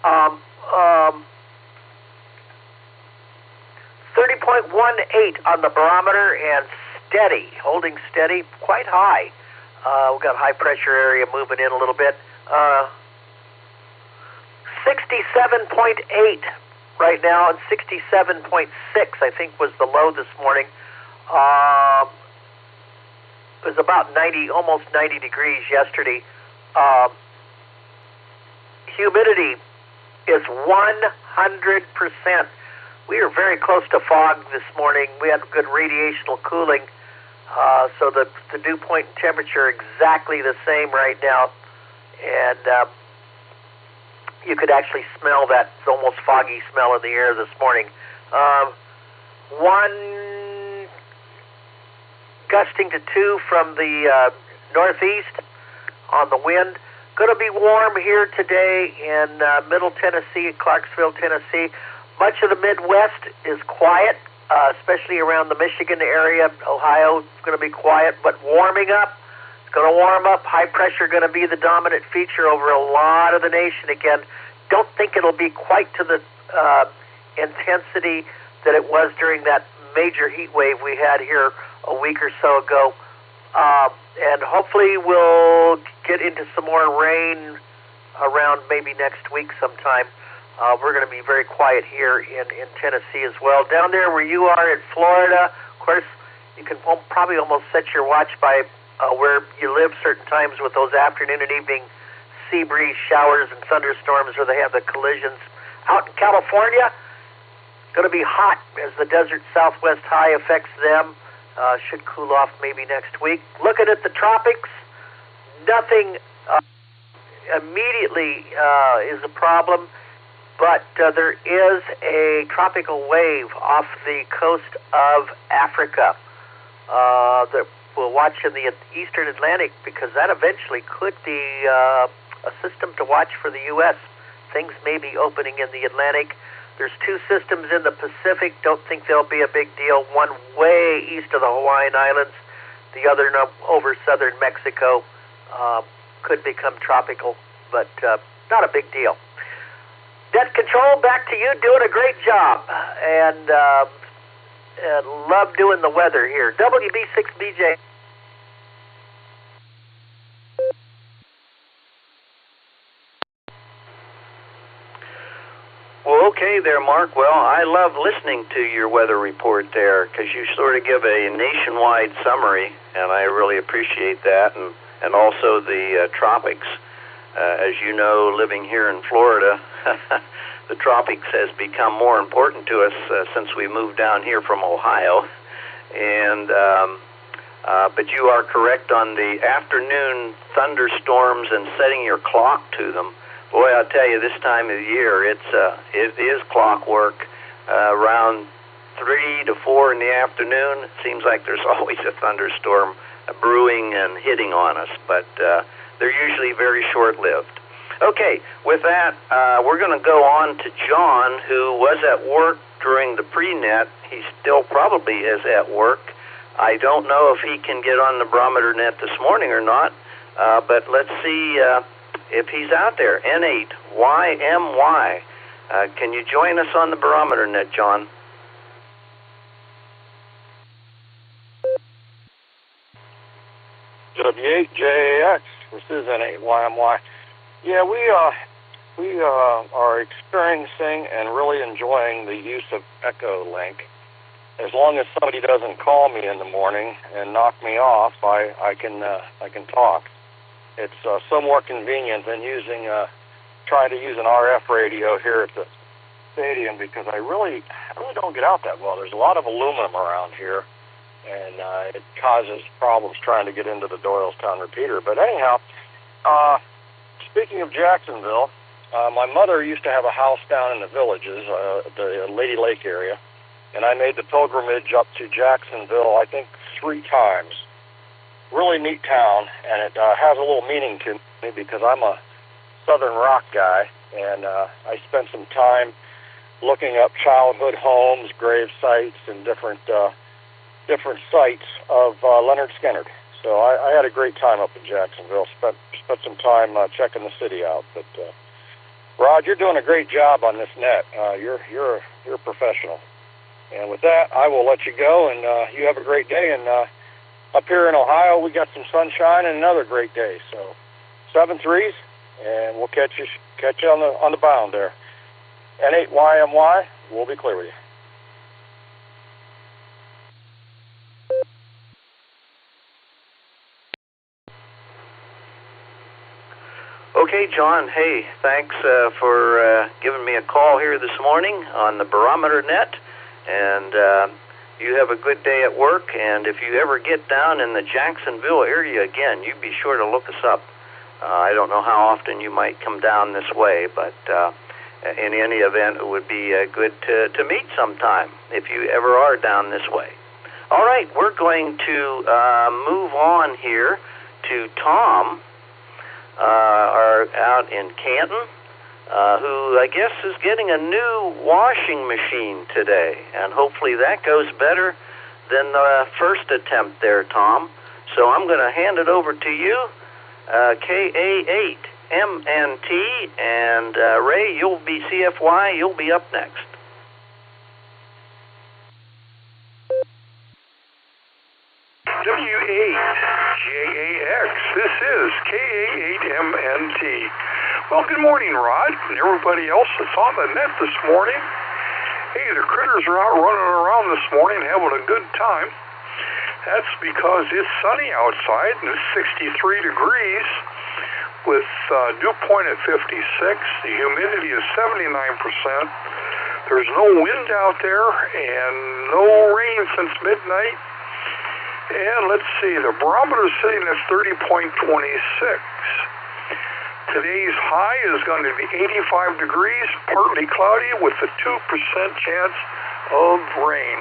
30.18 on the barometer and steady, holding steady, quite high. We've got high pressure area moving in a little bit. 67.8 right now, and 67.6 I think was the low this morning. It was about 90, almost 90 degrees yesterday. Humidity is 100%. We are very close to fog this morning. We had good radiational cooling, so the dew point and temperature are exactly the same right now, and you could actually smell that almost foggy smell in the air this morning. One gusting to 2 from the northeast on the wind. Going to be warm here today in Middle Tennessee, Clarksville, Tennessee. Much of the Midwest is quiet, especially around the Michigan area. Ohio is going to be quiet, but warming up. It's going to warm up. High pressure going to be the dominant feature over a lot of the nation again. Don't think it'll be quite to the intensity that it was during that major heat wave we had here a week or so ago. And hopefully we'll get into some more rain around maybe next week sometime. We're going to be very quiet here in Tennessee as well. Down there where you are in Florida, of course, you can probably almost set your watch by where you live certain times with those afternoon and evening sea breeze showers and thunderstorms where they have the collisions. Out in California, going to be hot as the desert southwest high affects them. Should cool off maybe next week. Looking at the tropics, nothing immediately is a problem, but there is a tropical wave off the coast of Africa that we'll watch in the eastern Atlantic, because that eventually could be a system to watch for the U.S. Things may be opening in the Atlantic. There's 2 systems in the Pacific. Don't think there'll be a big deal. One way east of the Hawaiian Islands, the other over southern Mexico. Could become tropical, but not a big deal. Net Control, back to you, doing a great job, and love doing the weather here. WB6BJ. Well, okay there, Mark. Well, I love listening to your weather report there, because you sort of give a nationwide summary, and I really appreciate that, and also the tropics. As you know, living here in Florida, the tropics has become more important to us since we moved down here from Ohio. And but you are correct on the afternoon thunderstorms and setting your clock to them. Boy, I'll tell you, this time of the year, it is clockwork. Around 3 to 4 in the afternoon, it seems like there's always a thunderstorm brewing and hitting on us, but they're usually very short-lived. Okay, with that, we're going to go on to John, who was at work during the pre-net. He still probably is at work. I don't know if he can get on the Barometer Net this morning or not, but let's see if he's out there. N8YMY. Can you join us on the Barometer Net, John? W8JAX. This is N8YMY. Yeah, we are experiencing and really enjoying the use of EchoLink. As long as somebody doesn't call me in the morning and knock me off, I can talk. It's so more convenient than trying to use an RF radio here at the stadium, because I really don't get out that well. There's a lot of aluminum around here, and it causes problems trying to get into the Doylestown repeater. But anyhow, speaking of Jacksonville, my mother used to have a house down in the Villages, the Lady Lake area, and I made the pilgrimage up to Jacksonville, I think, 3 times. Really neat town, and it has a little meaning to me because I'm a Southern rock guy, and I spent some time looking up childhood homes, grave sites, and different sites of Leonard Skinner. So I had a great time up in Jacksonville. Spent some time checking the city out. But Rod, you're doing a great job on this net. You're a professional. And with that, I will let you go, and you have a great day. And up here in Ohio, we got some sunshine and another great day. So 7 threes, and we'll catch you on the bound there. N8YMY, we'll be clear with you. Okay, John, hey, thanks for giving me a call here this morning on the Barometer Net, and you have a good day at work, and if you ever get down in the Jacksonville area again, you be sure to look us up. I don't know how often you might come down this way, but in any event, it would be good to meet sometime if you ever are down this way. All right, we're going to move on here to Tom, out in Canton, who I guess is getting a new washing machine today, and hopefully that goes better than the first attempt there, Tom. So I'm going to hand it over to you, KA8MNT, and Ray, you'll be CFY, you'll be up next. W8JAX, this is KA8MNT. Well, good morning, Rod, and everybody else that's on the net this morning. Hey, the critters are out running around this morning having a good time. That's because it's sunny outside, and it's 63 degrees with dew point at 56. The humidity is 79%. There's no wind out there and no rain since midnight. And let's see, the barometer is sitting at 30.26. Today's high is going to be 85 degrees, partly cloudy, with a 2% chance of rain.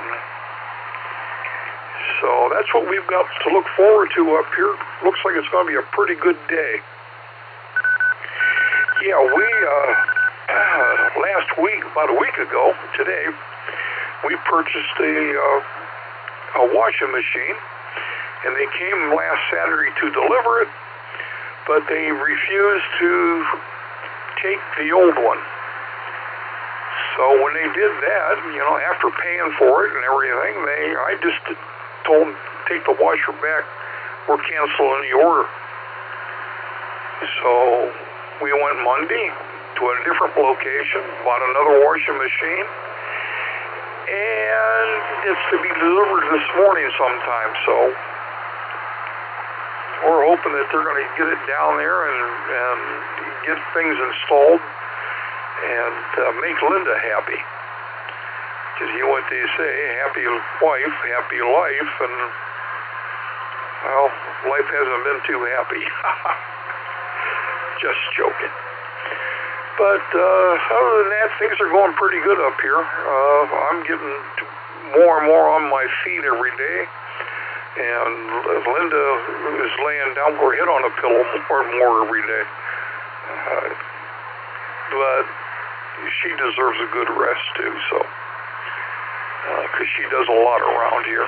So that's what we've got to look forward to up here. Looks like it's going to be a pretty good day. Yeah, we, last week, about a week ago today, we purchased a washing machine. And they came last Saturday to deliver it, but they refused to take the old one. So when they did that, you know, after paying for it and everything, I just told them, take the washer back, we're canceling the order. So we went Monday to a different location, bought another washing machine, and it's to be delivered this morning sometime, so we're hoping that they're going to get it down there and get things installed and make Linda happy. Because you know what they say, happy wife, happy life, and, well, life hasn't been too happy. Just joking. But other than that, things are going pretty good up here. I'm getting more and more on my feet every day. And Linda is laying down with her head on a pillow more and more every day. But she deserves a good rest, too, so. Because she does a lot around here.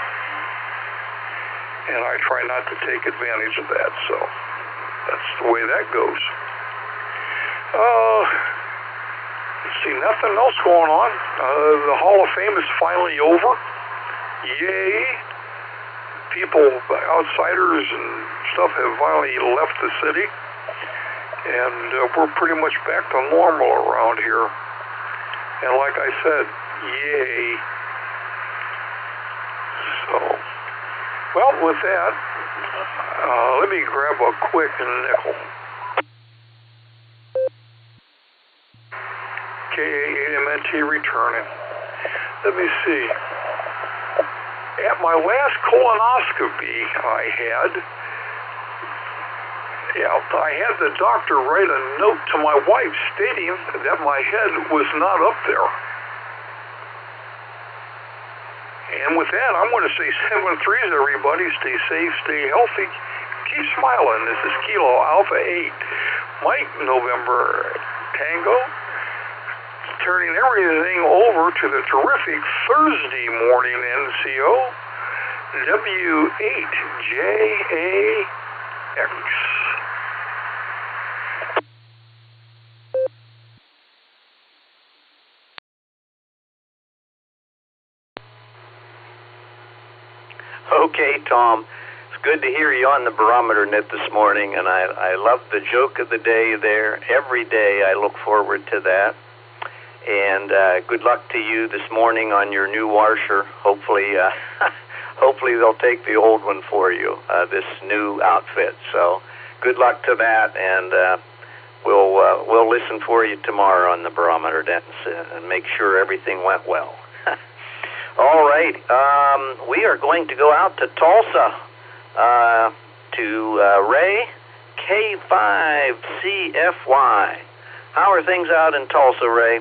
And I try not to take advantage of that, so that's the way that goes. Let's see, nothing else going on. The Hall of Fame is finally over. Yay. People, outsiders and stuff have finally left the city, and we're pretty much back to normal around here. And like I said, yay. So, well, with that, let me grab a quick nickel. KA8MNT returning. Let me see. At my last colonoscopy I had the doctor write a note to my wife stating that my head was not up there. And with that, I'm going to say 7 threes, everybody. Stay safe, stay healthy, keep smiling. This is Kilo Alpha 8, Mike November Tango, turning everything over to the terrific Thursday morning NCO. W8JAX. Okay, Tom. It's good to hear you on the Barometer Net this morning, and I love the joke of the day there. Every day I look forward to that. And good luck to you this morning on your new washer. Hopefully, hopefully they'll take the old one for you, this new outfit. So good luck to that, and we'll listen for you tomorrow on the Barometer Net and make sure everything went well. All right, we are going to go out to Tulsa to Ray, K5CFY. How are things out in Tulsa, Ray?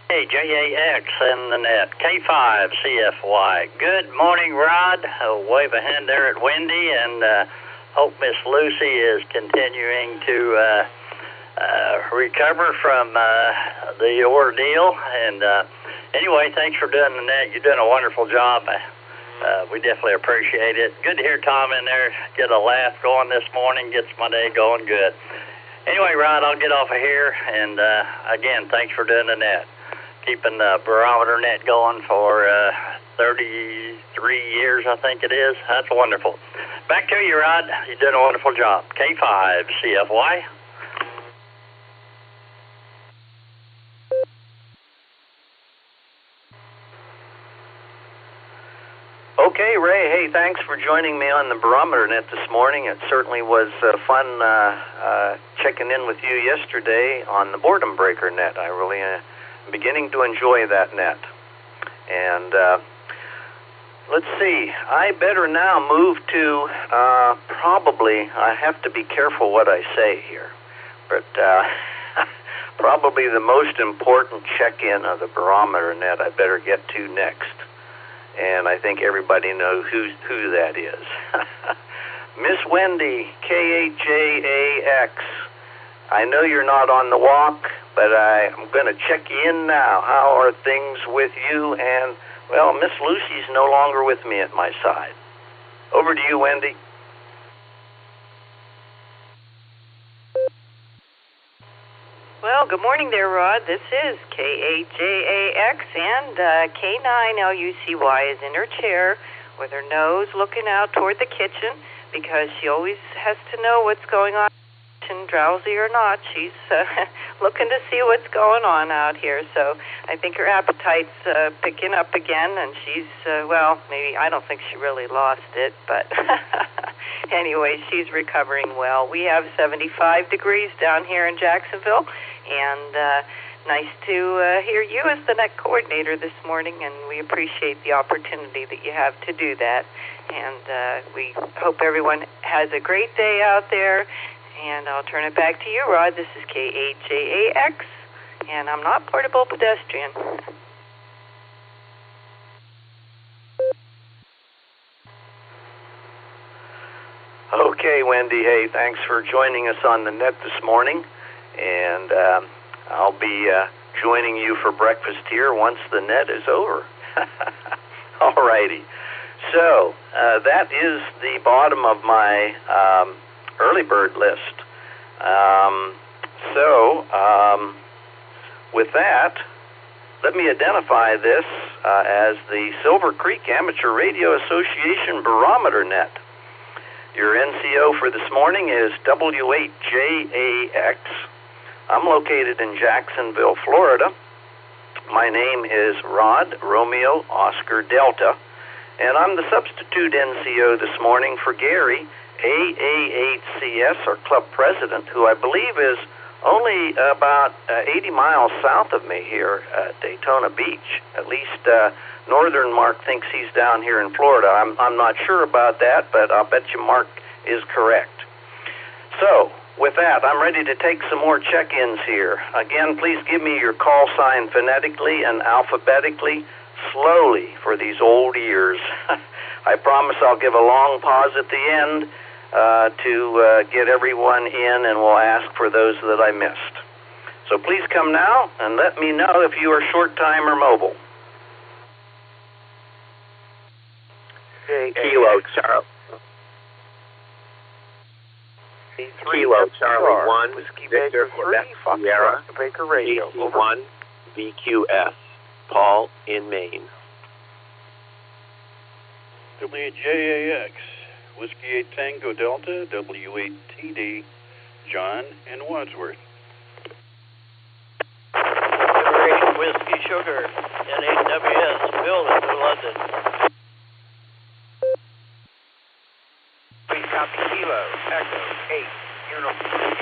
Hey, JAX in the net, K5CFY. Good morning, Rod. Wave a hand there at Wendy, and hope Miss Lucy is continuing to recover from the ordeal. And anyway, thanks for doing the net. You're doing a wonderful job. We definitely appreciate it. Good to hear Tom in there get a laugh going this morning. Gets my day going good. Anyway, Rod, I'll get off of here. And again, thanks for doing the net. Keeping the Barometer Net going for 33 years, I think it is. That's wonderful. Back to you, Rod. You're doing a wonderful job. K5CFY. Okay, Ray, hey, thanks for joining me on the Barometer Net this morning. It certainly was fun checking in with you yesterday on the Boredom Breaker Net. I really am beginning to enjoy that net. And let's see, I better now move to probably, I have to be careful what I say here, but probably the most important check-in of the Barometer Net I better get to next. And I think everybody knows who that is. Miss Wendy, K8JAX. I know you're not on the walk, but I'm going to check you in now. How are things with you? And, well, Miss Lucy's no longer with me at my side. Over to you, Wendy. Well, good morning there, Rod. This is K8JAX, and K9LUCY is in her chair with her nose looking out toward the kitchen because she always has to know what's going on. And drowsy or not, she's looking to see what's going on out here. So I think her appetite's picking up again, and she's, well, maybe, I don't think she really lost it, but anyway, she's recovering well. We have 75 degrees down here in Jacksonville, and nice to hear you as the net coordinator this morning, and we appreciate the opportunity that you have to do that. And we hope everyone has a great day out there. And I'll turn it back to you, Rod. This is K8JAX, and I'm not portable pedestrian. Okay, Wendy. Hey, thanks for joining us on the net this morning. And I'll be joining you for breakfast here once the net is over. All righty. So that is the bottom of my early bird list. With that, let me identify this as the Silvercreek Amateur Radio Association Barometer Net. Your NCO for this morning is W8JAX. I'm located in Jacksonville, Florida. My name is Rod Romeo Oscar Delta, and I'm the substitute NCO this morning for Gary, AA8CS, our club president, who I believe is only about 80 miles south of me here at Daytona Beach. At least Northern Mark thinks he's down here in Florida. I'm not sure about that, but I'll bet you Mark is correct. So, with that, I'm ready to take some more check-ins here. Again, please give me your call sign phonetically and alphabetically, slowly for these old ears. I promise I'll give a long pause at the end to get everyone in, and we'll ask for those that I missed. So please come now and let me know if you are short time or mobile. Kilo Charlie. Kilo Charlie 1, Whiskey Victor Baker 3, Quebec Fox Sierra, Baker Radio. Over. KC1, VQS, Paul in Maine. WJAX, Whiskey 8 Tango Delta, W8TD, John in Wadsworth. Federation Whiskey Sugar, N8WS, Bill in New London. We copy Kilo, Echo 8,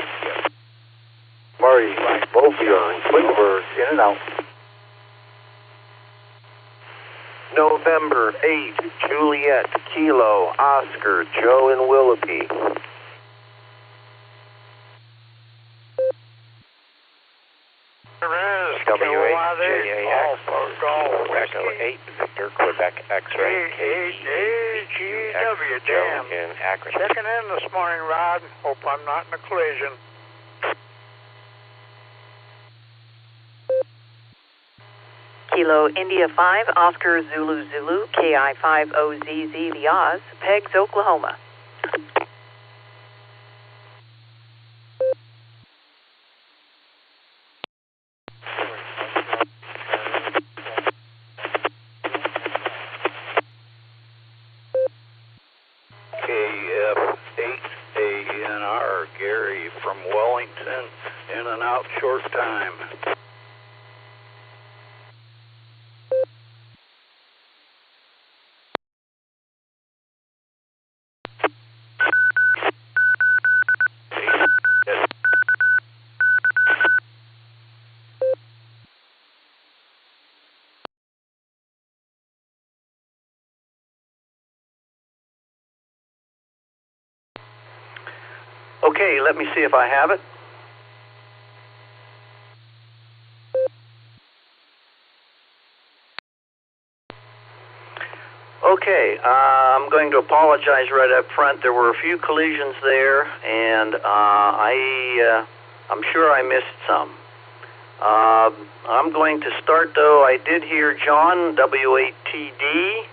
India. Murray, both of you are in Quinburg, in and out. November 8, Juliet, Kilo, Oscar, Joe in Willoughby. WHJAX, Echo 8, Victor, Quebec X-ray, KGW, Jam. in Akron. Checking in this morning, Rod. Hope I'm not in a collision. Kilo India 5, Oscar Zulu Zulu, KI50ZZ, the Oz, Pegs, Oklahoma. KF8ANR, Gary from Wellington, in and out short time. Okay, let me see if I have it. Okay, I'm going to apologize right up front. There were a few collisions there, and I'm sure I missed some. I'm going to start, though. I did hear John, W8TD.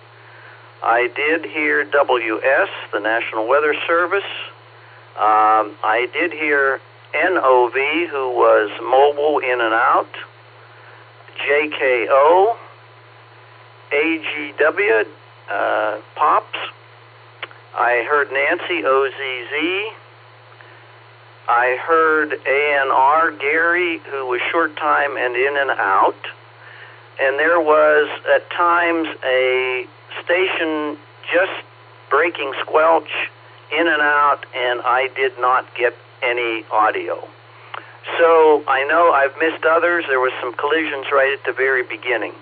I did hear WS, the National Weather Service. I did hear NOV, who was mobile in and out, JKO, AGW, Pops. I heard Nancy, OZZ. I heard ANR, Gary, who was short time and in and out. And there was, at times, a station just breaking squelch in and out, and I did not get any audio. So I know I've missed others. There was some collisions right at the very beginning.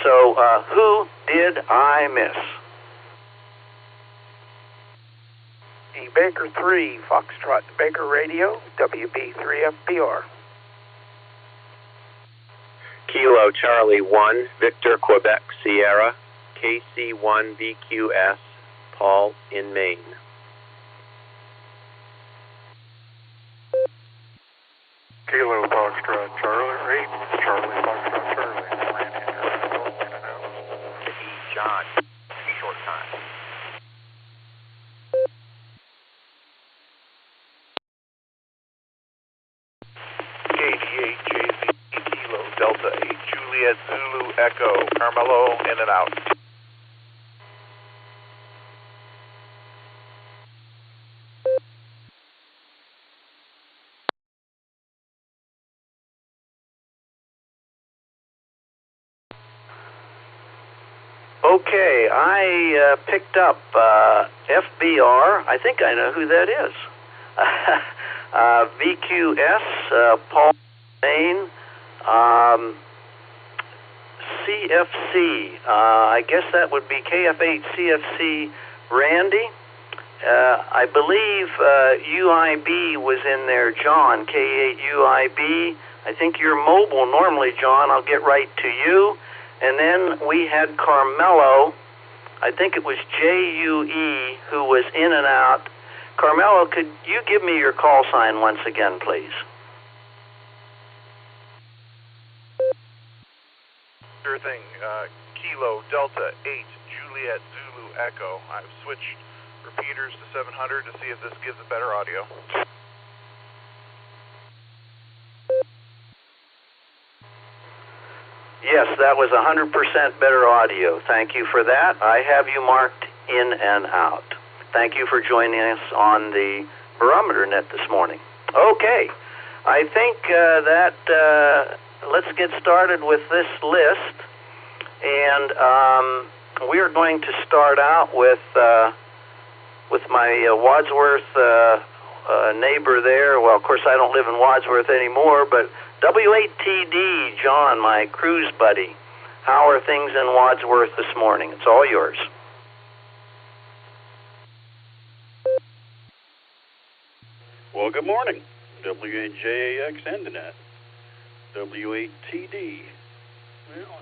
So who did I miss? E. Baker 3, Foxtrot Baker Radio, WB3FBR. Kilo Charlie 1, Victor Quebec Sierra, KC1VQS, Paul in Maine. Kilo Foxtrot Charlie 8, Charlie Foxtrot Charlie. John, short time. KD8JZ, Kilo Delta 8, Juliet Zulu Echo, Carmelo in and out. Okay, I picked up FBR. I think I know who that is. VQS, Paul Maine, CFC. I guess that would be KF8 CFC Randy. I believe UIB was in there, John, K8 UIB. I think you're mobile normally, John. I'll get right to you. And then we had Carmelo, I think it was JUE, who was in and out. Carmelo, could you give me your call sign once again, please? Sure thing. Kilo Delta 8 Juliet Zulu Echo. I've switched repeaters to 700 to see if this gives a better audio. Yes, that was 100% better audio. Thank you for that. I have you marked in and out. Thank you for joining us on the Barometer Net this morning. Okay, I think let's get started with this list. And we are going to start out with my Wadsworth neighbor there. Well, of course, I don't live in Wadsworth anymore, but W8TD, John, my cruise buddy. How are things in Wadsworth this morning? It's all yours. Well, good morning. W8JAX and the net. W8TD. Well,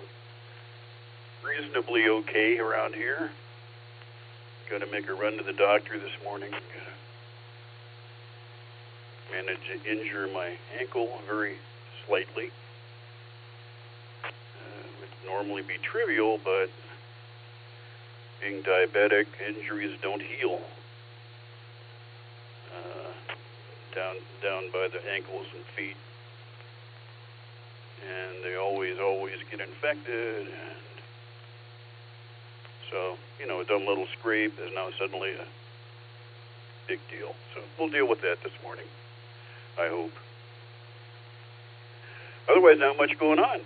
reasonably okay around here. Got to make a run to the doctor this morning. Managed to injure my ankle very slightly. Would normally be trivial, but being diabetic, injuries don't heal. Down by the ankles and feet. And they always get infected. And so, a dumb little scrape is now suddenly a big deal. So we'll deal with that this morning, I hope. Otherwise, not much going on.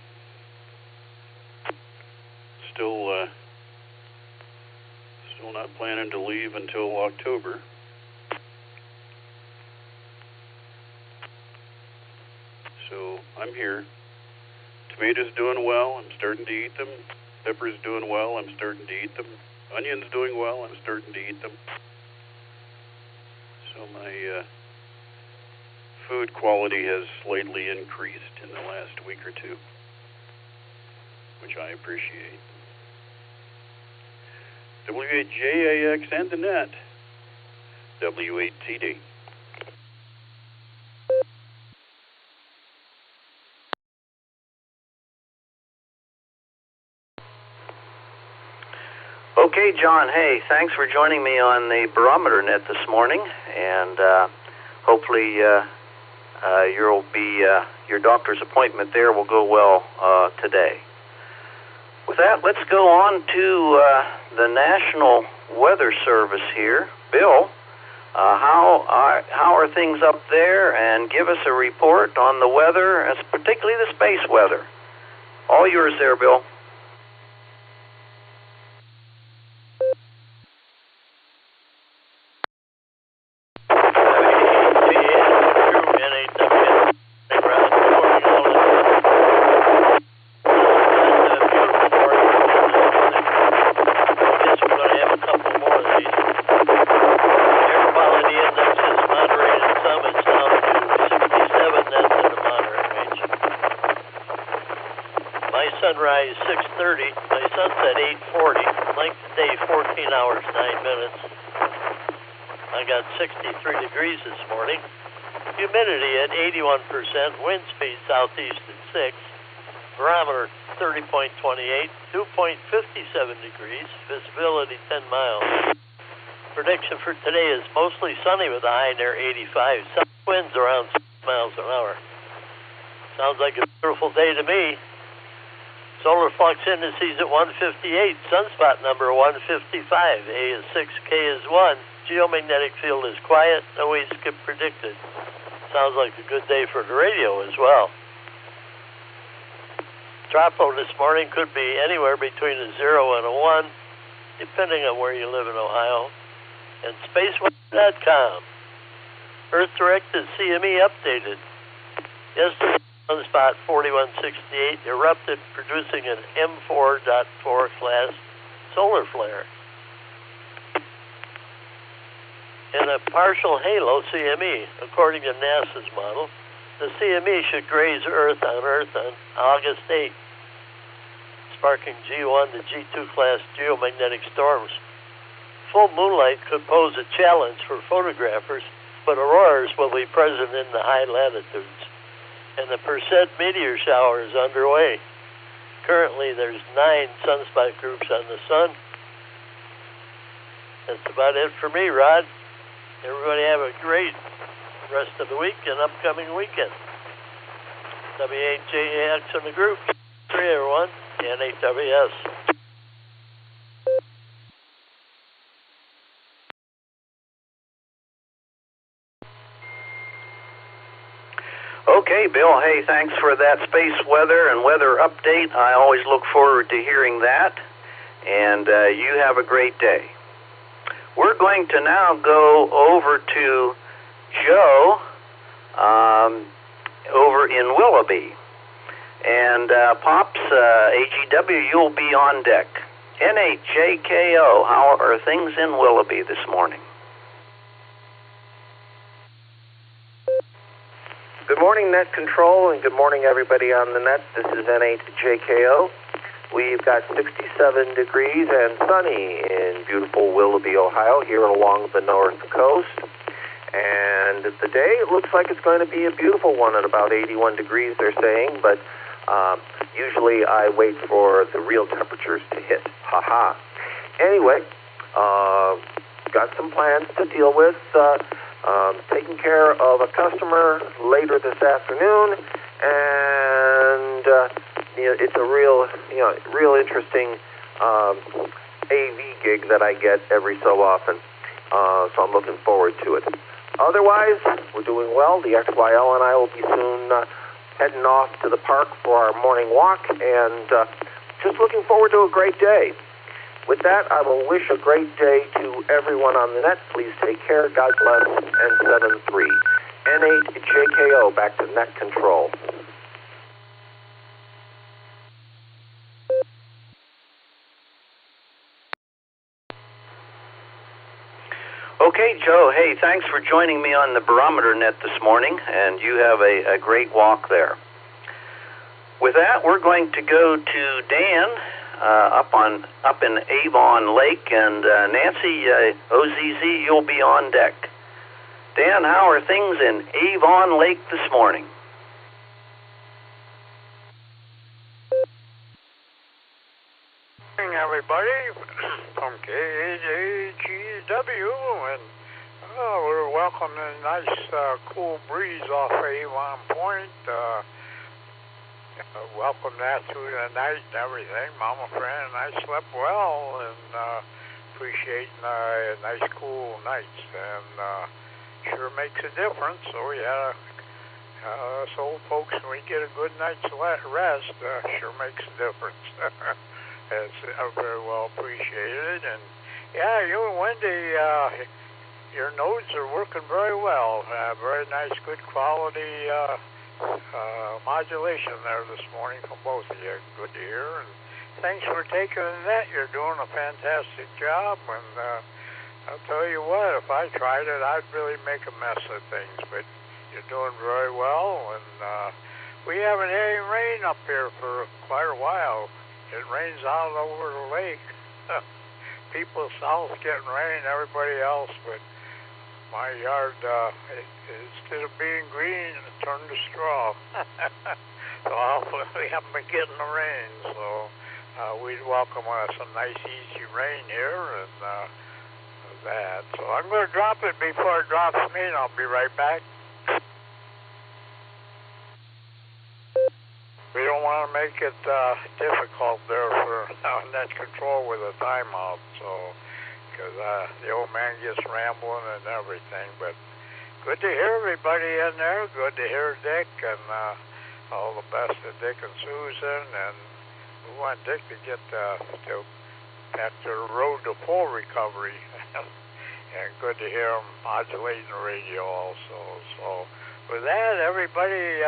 Still not planning to leave until October. So I'm here. Tomatoes doing well. I'm starting to eat them. Peppers doing well. I'm starting to eat them. Onions doing well. I'm starting to eat them. So my food quality has slightly increased in the last week or two, which I appreciate. W8JAX and the net. W8TD. Okay, John, hey, thanks for joining me on the Barometer Net this morning, and hopefully your doctor's appointment there will go well today. With that, let's go on to the National Weather Service here. Bill, how are things up there, and give us a report on the weather, particularly the space weather. All yours there, Bill. Sunrise 6:30, my sunset 8:40, length of day 14 hours 9 minutes. I got 63 degrees this morning. Humidity at 81%, wind speed southeast at 6, barometer 30.28, dew point 57 degrees, visibility 10 miles. Prediction for today is mostly sunny with a high near 85, south winds around 6 miles an hour. Sounds like a beautiful day to me. Solar flux indices at 158, sunspot number 155, A is 6, K is 1. Geomagnetic field is quiet, no wave skip predicted. Sounds like a good day for the radio as well. Tropo this morning could be anywhere between a 0 and a 1, depending on where you live in Ohio. And spaceweather.com. Earth directed CME updated. Yesterday, sunspot 4168 erupted, producing an M4.4 class solar flare. In a partial halo CME, according to NASA's model, the CME should graze Earth on August 8, sparking G1 to G2 class geomagnetic storms. Full moonlight could pose a challenge for photographers, but auroras will be present in the high latitudes, and the Perseid meteor shower is underway. Currently, there's 9 sunspot groups on the sun. That's about it for me, Rod. Everybody have a great rest of the week and upcoming weekend. WHJAX on the group. 3 everyone. NHWS. Okay, Bill, hey, thanks for that space weather and weather update. I always look forward to hearing that, and you have a great day. We're going to now go over to Joe over in Willoughby. And Pops, AGW, you'll be on deck. NHJKO, how are things in Willoughby this morning? Good morning, Net Control, and good morning, everybody on the net. This is NHJKO. We've got 67 degrees and sunny in beautiful Willoughby, Ohio, here along the north coast. And the day, it looks like it's going to be a beautiful one at about 81 degrees, they're saying, but usually I wait for the real temperatures to hit. Ha-ha. Anyway, got some plans to deal with. Taking care of a customer later this afternoon, and it's a real interesting AV gig that I get every so often. So I'm looking forward to it. Otherwise, we're doing well. The XYL and I will be soon heading off to the park for our morning walk, and just looking forward to a great day. With that, I will wish a great day to everyone on the net. Please take care. God bless. And 7-3. N8JKO, back to Net Control. Okay, Joe, hey, thanks for joining me on the Barometer Net this morning, and you have a great walk there. With that, we're going to go to Dan up in Avon Lake, and Nancy, OZZ, you'll be on deck. Dan, how are things in Avon Lake this morning? Good morning, everybody, from KAJGW, and we're welcoming a nice cool breeze off Avon Point. Welcome that through the night and everything. Mama Fran and I slept well, and appreciating nice cool nights, and sure makes a difference. So yeah, us old folks, when we get a good night's rest, sure makes a difference. It's very well appreciated, and yeah, you and Wendy, your nodes are working very well. Very nice, good quality modulation there this morning from both of you. Good to hear, and thanks for taking that. You're doing a fantastic job, and I'll tell you what, if I tried it, I'd really make a mess of things, but you're doing very well, and we haven't had any rain up here for quite a while. It rains out over the lake. People south getting rain, everybody else, but my yard, instead of being green, it turned to straw. So hopefully we haven't been getting the rain. So we'd welcome some nice, easy rain here, and that. So I'm going to drop it before it drops me, and I'll be right back. We don't want to make it difficult there for Net Control with a timeout, so because the old man gets rambling and everything. But good to hear everybody in there. Good to hear Dick, and all the best to Dick and Susan. And we want Dick to get back to the road to full recovery. And good to hear him modulating the radio also. So with that, everybody,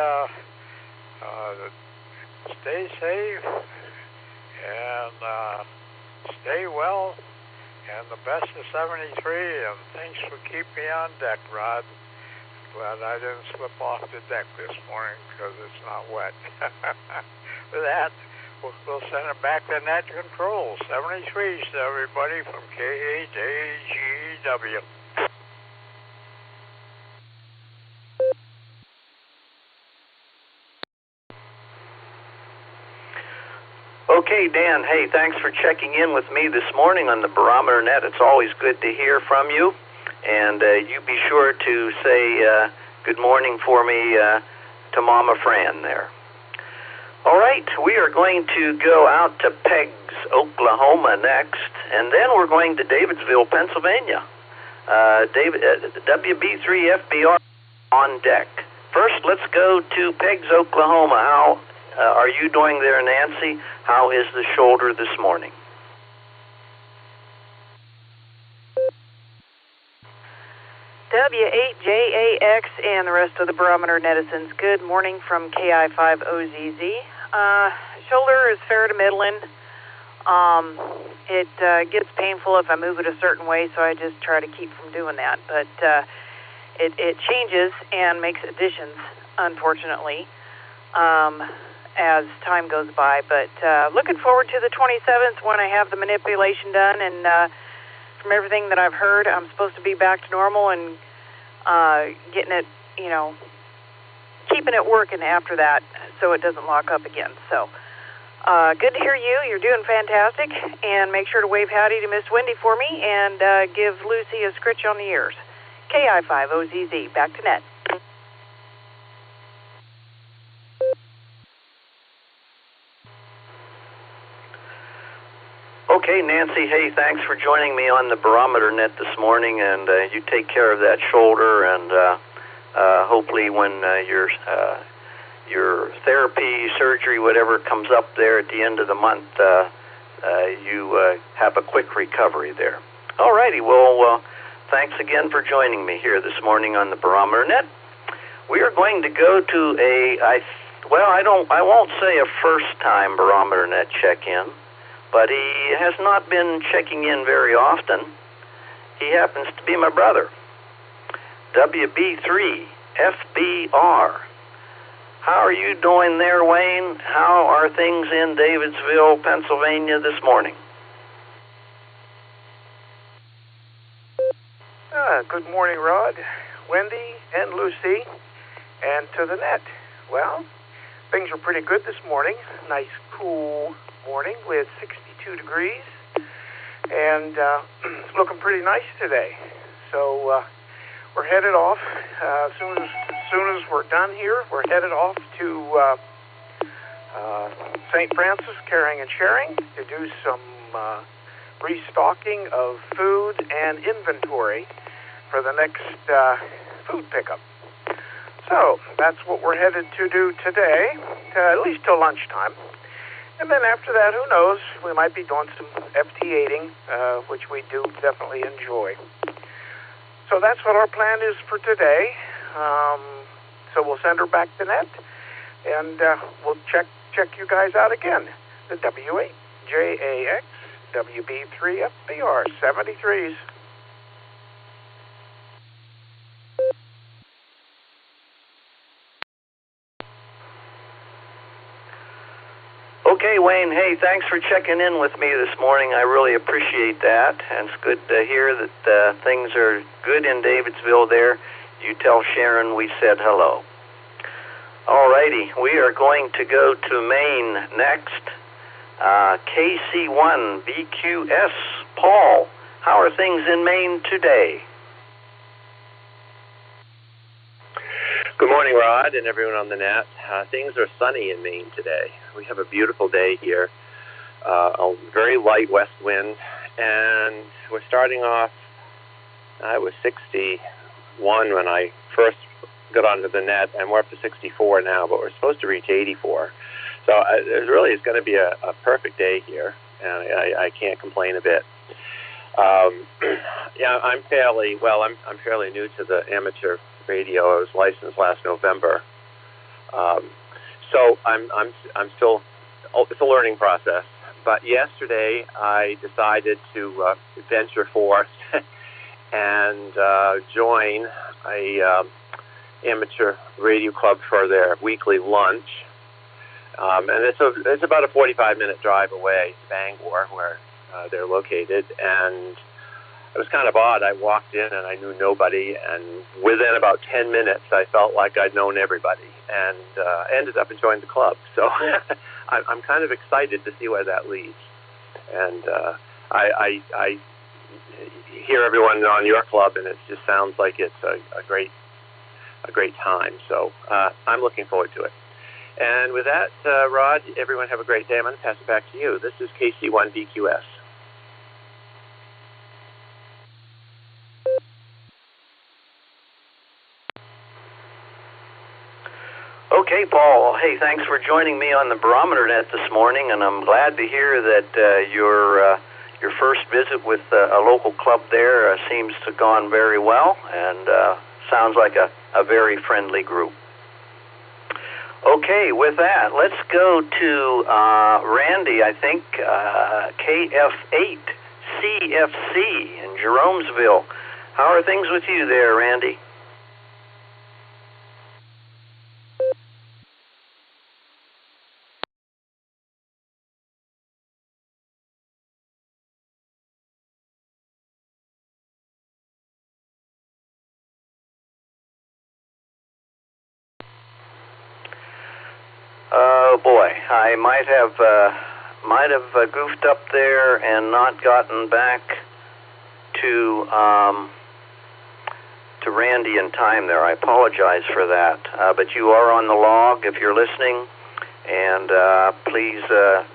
stay safe and stay well, and the best of 73, and thanks for keeping me on deck, Rod. Glad I didn't slip off the deck this morning because it's not wet. With that, we'll send it back to Net Control. 73s to everybody from KAJGW. Okay, Dan, hey, thanks for checking in with me this morning on the Barometer Net. It's always good to hear from you. And you be sure to say good morning for me to Mama Fran there. All right, we are going to go out to Peggs, Oklahoma next, and then we're going to Davidsville, Pennsylvania. WB3FBR on deck. First, let's go to Peggs, Oklahoma. How are you doing there, Nancy? How is the shoulder this morning? W8JAX and the rest of the Barometer netizens, good morning from KI5OZZ. Shoulder is fair to middling. It gets painful if I move it a certain way, so I just try to keep from doing that. But it changes and makes additions, unfortunately, as time goes by. But looking forward to the 27th when I have the manipulation done, and from everything that I've heard, I'm supposed to be back to normal and getting it, keeping it working after that so it doesn't lock up again. So good to hear you. You're doing fantastic. And make sure to wave howdy to Miss Wendy for me and give Lucy a scritch on the ears. KI5OZZ, back to net. Okay, Nancy, hey, thanks for joining me on the Barometer Net this morning, and you take care of that shoulder, and hopefully when your therapy, surgery, whatever comes up there at the end of the month, you have a quick recovery there. All righty, well, thanks again for joining me here this morning on the Barometer Net. We are going to go to I won't say a first-time Barometer Net check-in, but he has not been checking in very often. He happens to be my brother, WB3FBR. How are you doing there, Wayne? How are things in Davidsville, Pennsylvania this morning? Good morning, Rod, Wendy, and Lucy, and to the net. Well, things are pretty good this morning. Nice, cool morning with 62 degrees, and it's looking pretty nice today. So we're headed off. As soon as we're done here, we're headed off to St. Francis, Caring and Sharing, to do some restocking of food and inventory for the next food pickup. So that's what we're headed to do today, at least till lunchtime. And then after that, who knows, we might be doing some FT8ing, which we do definitely enjoy. So that's what our plan is for today. So we'll send her back to net, and we'll check you guys out again. The W8JAX, WB3FBR, 73s. Okay, Wayne, hey, thanks for checking in with me this morning. I really appreciate that, and it's good to hear that things are good in Davidsville there. You tell Sharon we said hello. All righty, we are going to go to Maine next. KC1BQS, Paul, how are things in Maine today? Good morning, Rod, and everyone on the net. Things are sunny in Maine today. We have a beautiful day here, a very light west wind, and we're starting off, I was 61 when I first got onto the net, and we're up to 64 now, but we're supposed to reach 84. So it really is going to be a perfect day here, and I can't complain a bit. Yeah, I'm fairly new to the amateur radio. I was licensed last November, so I'm still. It's a learning process. But yesterday I decided to venture forth and join a amateur radio club for their weekly lunch, and it's about a 45-minute drive away to Bangor, where they're located, and it was kind of odd. I walked in and I knew nobody, and within about 10 minutes I felt like I'd known everybody, and ended up enjoying the club. So I'm kind of excited to see where that leads. And I hear everyone on your club, and it just sounds like it's a great time. So I'm looking forward to it. And with that, Rod, everyone have a great day. I'm going to pass it back to you. This is KC1BQS. Okay, Paul. Hey, thanks for joining me on the Barometer Net this morning, and I'm glad to hear that your first visit with a local club there seems to have gone very well, and sounds like a very friendly group. Okay, with that, let's go to Randy, I think, KF8CFC in Jeromesville. How are things with you there, Randy? Oh boy, I might have goofed up there and not gotten back to Randy in time there. I apologize for that. But you are on the log if you're listening, and please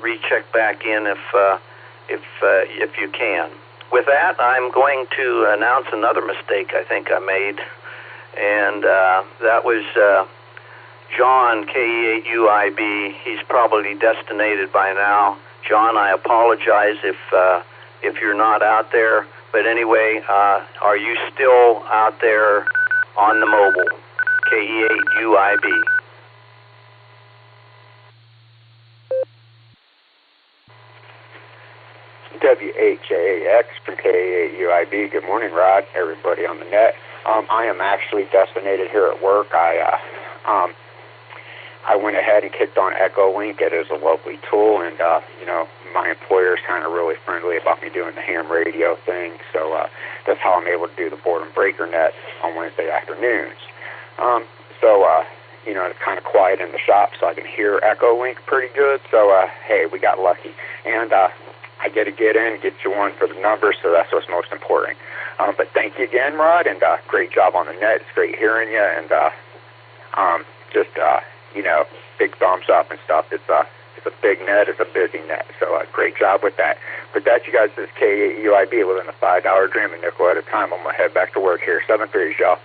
recheck back in if you can. With that, I'm going to announce another mistake I think I made, and that was John, KE8UIB. He's probably destinated by now. John, I apologize if you're not out there. But anyway, are you still out there on the mobile? KE8UIB. WHAX from KE8UIB. Good morning, Rod. Everybody on the net. I am actually destinated here at work. I went ahead and kicked on EchoLink. It is a lovely tool, and my employer is kind of really friendly about me doing the ham radio thing. So that's how I'm able to do the board and breaker net on Wednesday afternoons. It's kind of quiet in the shop, so I can hear EchoLink pretty good. So hey, we got lucky, and I get to get in, get you one for the numbers. So that's what's most important. But thank you again, Rod, and great job on the net. It's great hearing you, and big thumbs up and stuff. It's a big net. It's a busy net. So great job with that. But that, you guys, is KE8UIB living a $5 dream, a nickel at a time. I'm going to head back to work here. 7-3, y'all.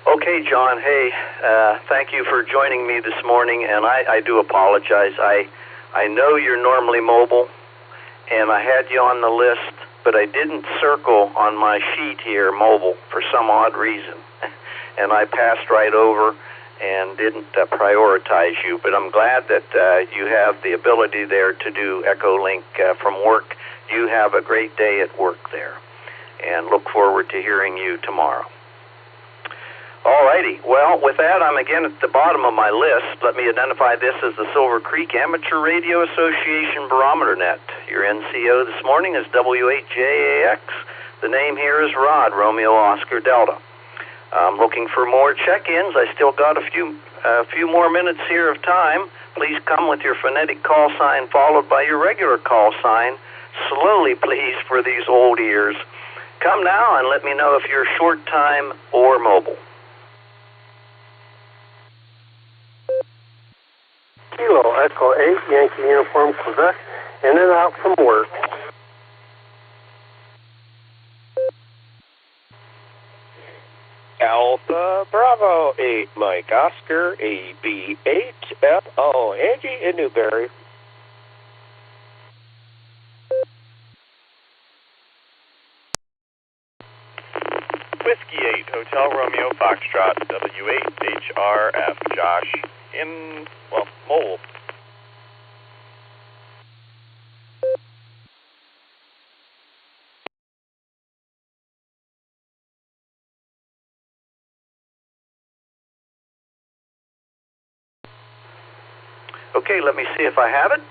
Okay, John. Hey, thank you for joining me this morning, and I do apologize. I know you're normally mobile, and I had you on the list, but I didn't circle on my sheet here mobile for some odd reason, and I passed right over and didn't prioritize you. But I'm glad that you have the ability there to do EchoLink from work. You have a great day at work there, and look forward to hearing you tomorrow. Alrighty, well, with that, I'm again at the bottom of my list. Let me identify this as the Silvercreek Amateur Radio Association Barometer Net. Your NCO this morning is W8JAX. The name here is Rod, Romeo Oscar Delta. I'm looking for more check-ins. I still got a few more minutes here of time. Please come with your phonetic call sign followed by your regular call sign. Slowly, please, for these old ears. Come now and let me know if you're short time or mobile. Kilo Echo 8, Yankee Uniform Quebec, in and out from work. Alpha Bravo 8, Mike Oscar, AB8FO, Angie in Newberry. Whiskey 8, Hotel Romeo Foxtrot, W8HRF, Josh, mobile. Okay, let me see if I have it.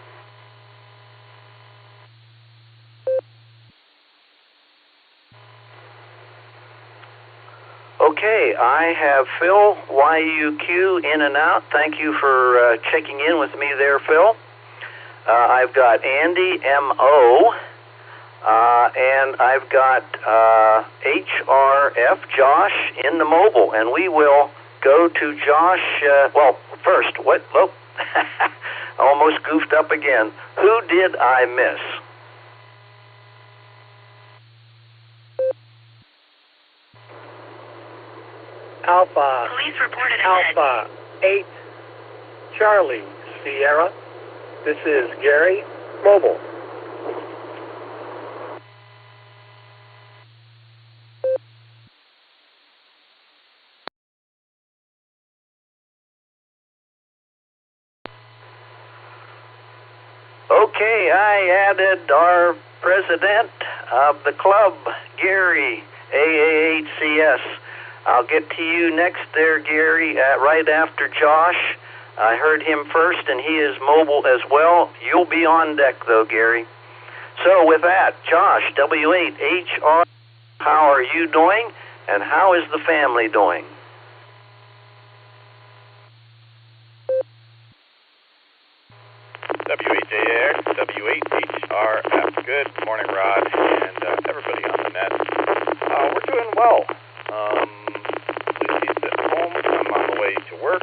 Okay, I have Phil, YUQ, in and out. Thank you for checking in with me there, Phil. I've got Andy, MO, and I've got HRF, Josh, in the mobile. And we will go to Josh. Well, first, what? Oh, almost goofed up again. Who did I miss? Alpha. Police reported Alpha 8 Charlie Sierra. This is Gary, mobile. Okay, I added our president of the club, Gary, AAHCS. I'll get to you next there, Gary, right after Josh. I heard him first, and he is mobile as well. You'll be on deck, though, Gary. So with that, Josh, W8HR, how are you doing, and how is the family doing? W8JAX, W8HRF. Good morning, Rod, and everybody on the net. We're doing well. Lucy's at home. I'm on the way to work.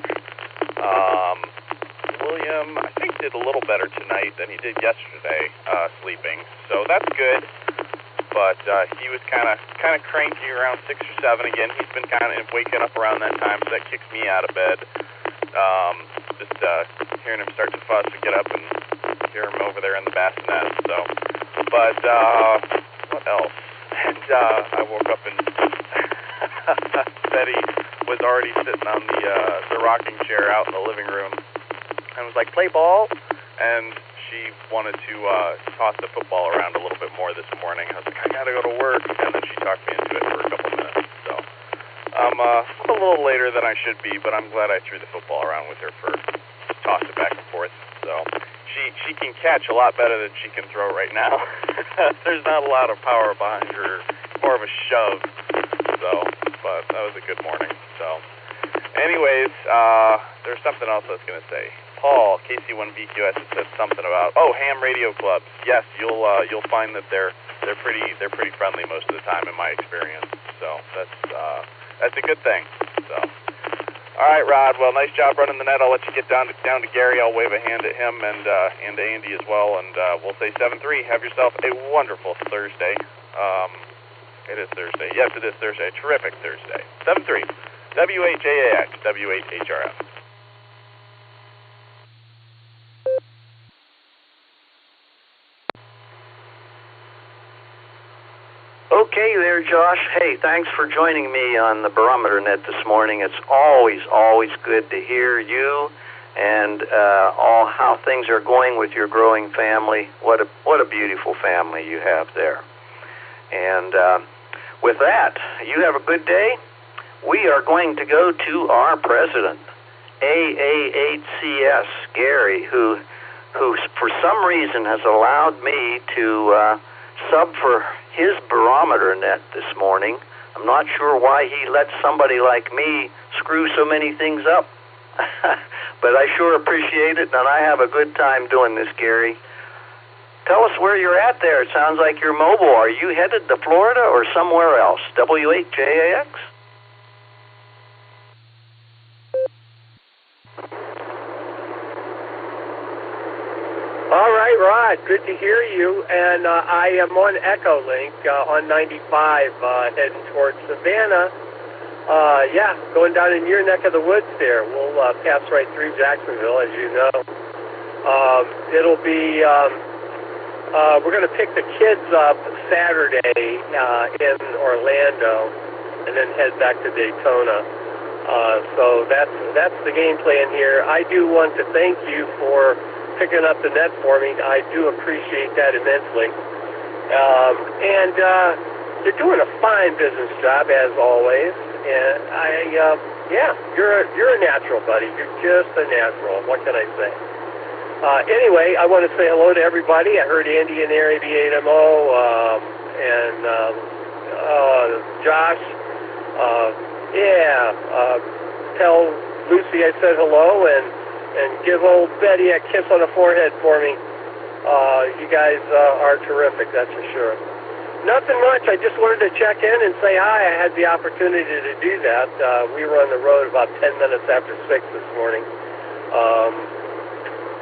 William, I think, did a little better tonight than he did yesterday, sleeping. So that's good. But he was kind of cranky around 6 or 7 again. He's been kind of waking up around that time, so that kicks me out of bed. Just hearing him start to fuss and get up and hear him over there in the bassinet. So, but what else? And I woke up and Betty was already sitting on the rocking chair out in the living room and was like, "Play ball," and she wanted to toss the football around a little bit more this morning. I was like, "I gotta go to work," and then she talked me into it for a couple minutes. So I'm a little later than I should be, but I'm glad I threw the football around with her for toss it back and forth. So she can catch a lot better than she can throw right now. There's not a lot of power behind her, more of a shove. So, but that was a good morning. So, anyways, there's something else I was gonna say. Paul, KC1BQS, had said something about ham radio clubs. Yes, you'll find that they're pretty friendly most of the time in my experience. So that's a good thing. So. All right, Rod. Well, nice job running the net. I'll let you get down to Gary. I'll wave a hand at him and to Andy as well. And we'll say 7-3. Have yourself a wonderful Thursday. It is Thursday. Yes, it is Thursday. Terrific Thursday. 7-3. WHAAX, W8HRF. Okay there, Josh. Hey, thanks for joining me on the Barometer Net this morning. It's always good to hear you and all how things are going with your growing family. What a beautiful family you have there. And with that, you have a good day. We are going to go to our president, AAHCS, Gary, who for some reason has allowed me to sub for his Barometer Net this morning. I'm not sure why he lets somebody like me screw so many things up. But I sure appreciate it, and I have a good time doing this, Gary. Tell us where you're at there. It sounds like you're mobile. Are you headed to Florida or somewhere else? W8JAX? All right, Rod, good to hear you. And I am on EchoLink on 95 heading towards Savannah. Going down in your neck of the woods there. We'll pass right through Jacksonville, as you know. It'll be, we're going to pick the kids up Saturday in Orlando and then head back to Daytona. So that's the game plan here. I do want to thank you for picking up the net for me. I do appreciate that immensely. And you're doing a fine business job, as always. And you're a natural, buddy. You're just a natural. What can I say? Anyway, I want to say hello to everybody. I heard Andy in there, AB8MO, and Josh. Yeah, tell Lucy I said hello, and give old Betty a kiss on the forehead for me. You guys are terrific, that's for sure. Nothing much. I just wanted to check in and say hi. I had the opportunity to do that. We were on the road about 10 minutes after 6 this morning.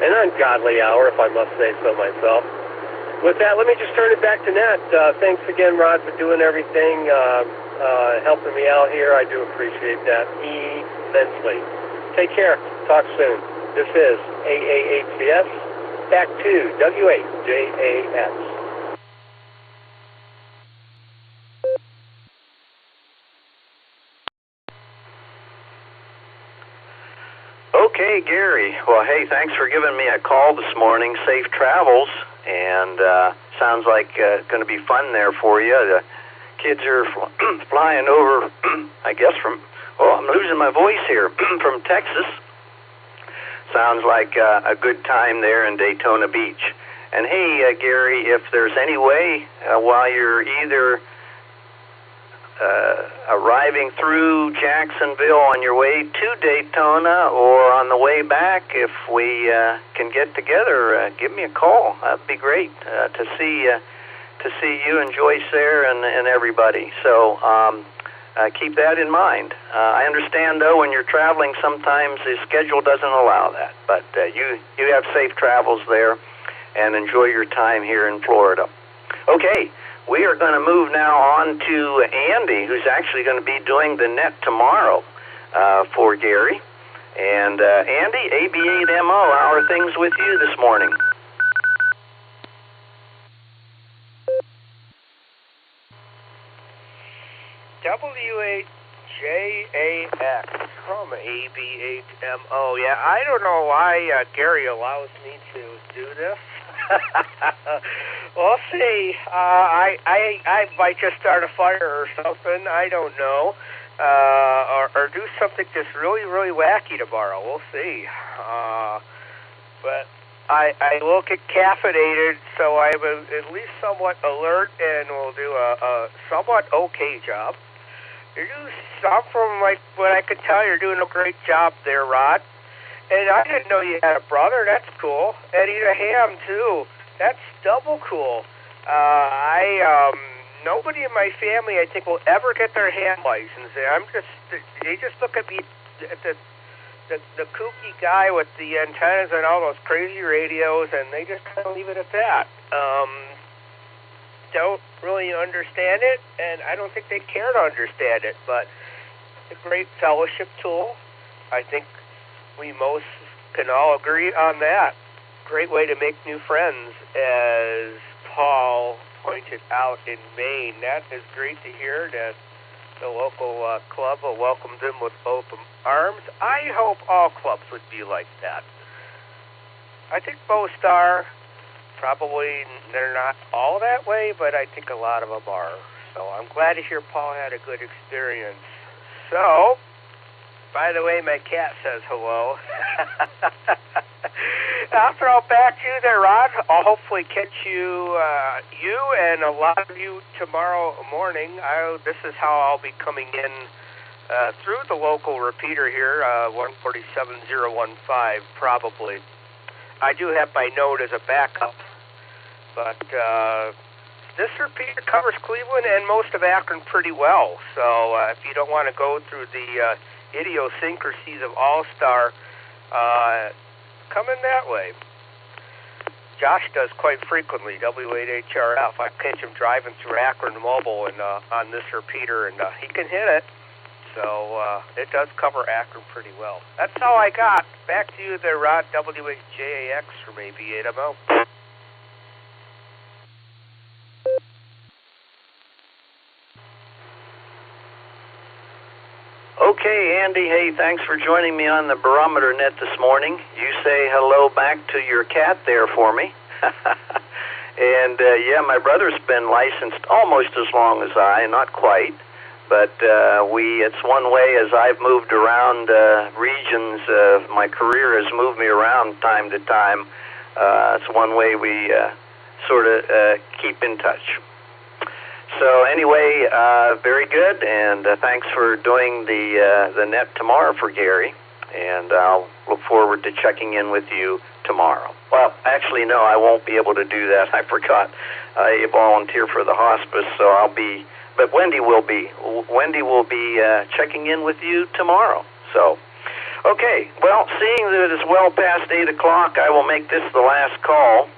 An ungodly hour, if I must say so myself. With that, let me just turn it back to Nat. Thanks again, Rod, for doing everything, helping me out here. I do appreciate that immensely. Take care. Talk soon. This is AAHCS, back to W8JAX. Okay, Gary. Well, hey, thanks for giving me a call this morning. Safe travels, and sounds like going to be fun there for you. The kids are flying over, I guess, I'm losing my voice here, from Texas. Sounds like a good time there in Daytona Beach. And hey, Gary, if there's any way while you're either arriving through Jacksonville on your way to Daytona or on the way back, if we can get together, give me a call. That'd be great to see you and Joyce there and everybody. So keep that in mind. I understand, though, when you're traveling, sometimes the schedule doesn't allow that. But you have safe travels there, and enjoy your time here in Florida. Okay. We are going to move now on to Andy, who's actually going to be doing the net tomorrow for Gary. And Andy, AB8MO, how are things with you this morning? W8JAX from AB8MO. Yeah, I don't know why Gary allows me to do this. We'll see. I might just start a fire or something. I don't know. Or do something just really, really wacky tomorrow. We'll see. But I will get caffeinated, so I'm at least somewhat alert, and will do a somewhat okay job. You do some from what I can tell. You're doing a great job there, Rod. And I didn't know you had a brother. That's cool. And eat a ham, too. That's double cool. Nobody in my family, I think, will ever get their ham license. They just look at me, the kooky guy with the antennas and all those crazy radios, and they just kind of leave it at that. Don't really understand it, and I don't think they care to understand it, but it's a great fellowship tool. I think we most can all agree on that. Great way to make new friends, as Paul pointed out in Maine. That is great to hear that the local club welcomed him with open arms. I hope all clubs would be like that. I think most are. Probably they're not all that way, but I think a lot of them are. So I'm glad to hear Paul had a good experience. So, by the way, my cat says hello. I'll throw it back to you there, Rod. I'll hopefully catch you and a lot of you tomorrow morning. This is how I'll be coming in through the local repeater here, 147015, probably. I do have my Node as a backup, but this repeater covers Cleveland and most of Akron pretty well. So if you don't want to go through the idiosyncrasies of Allstar, come in that way. Josh does quite frequently, W8HRF. I catch him driving through Akron Mobile and on this repeater, and he can hit it. So it does cover Akron pretty well. That's all I got. Back to you there, Rod, W8JAX from AB8MO. Okay, Andy, hey, thanks for joining me on the Barometer Net this morning. You say hello back to your cat there for me. And, yeah, my brother's been licensed almost as long as I, not quite. But it's one way as I've moved around regions, my career has moved me around time to time. It's one way we sort of keep in touch. So anyway, very good, and thanks for doing the net tomorrow for Gary, and I'll look forward to checking in with you tomorrow. Well, actually, no, I won't be able to do that. I forgot. I volunteer for the hospice, so I'll be, but Wendy will be checking in with you tomorrow. So, okay, well, seeing that it's well past 8 o'clock, I will make this the last call.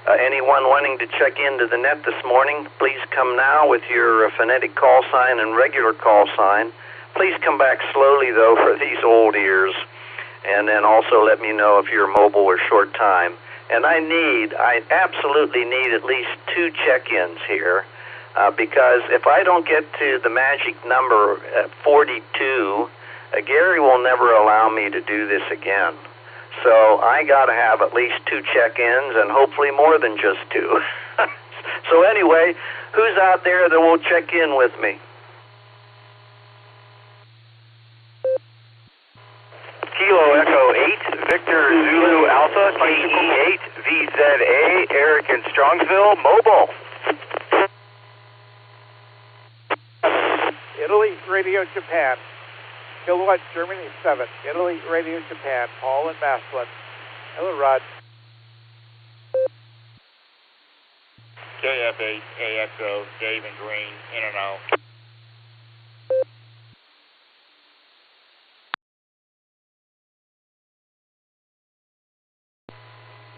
Anyone wanting to check into the net this morning, please come now with your phonetic call sign and regular call sign. Please come back slowly, though, for these old ears. And then also let me know if you're mobile or short time. And I absolutely need at least 2 check-ins here, because if I don't get to the magic number 42, Gary will never allow me to do this again. So I got to have at least 2 check-ins and hopefully more than just 2. So anyway, who's out there that will check in with me? Kilo Echo 8, Victor Zulu Alpha, KE8, VZA, Eric in Strongsville, mobile. Italy, Radio Japan. Kilowatt, Germany 7. Italy, Radio Japan. Paul and Maslin. Hello, Rod. KF8, AXO, Dave and Green, in and out.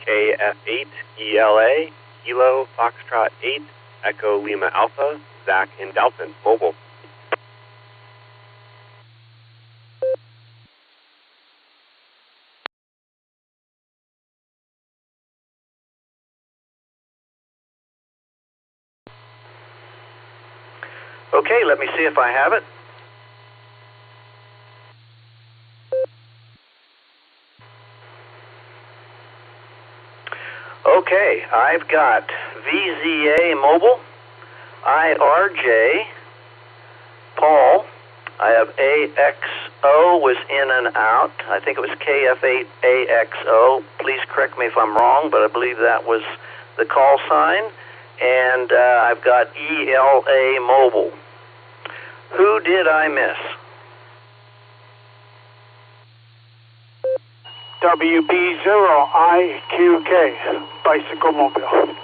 KF8, ELA, Kilo, Foxtrot 8, Echo Lima Alpha, Zach in Dalton, mobile. Okay, let me see if I have it. Okay, I've got VZA Mobile, IRJ, Paul. I have AXO was in and out. I think it was KF8 AXO. Please correct me if I'm wrong, but I believe that was the call sign. And I've got ELA Mobile. Who did I miss? WB0IQK, Bicycle Mobile.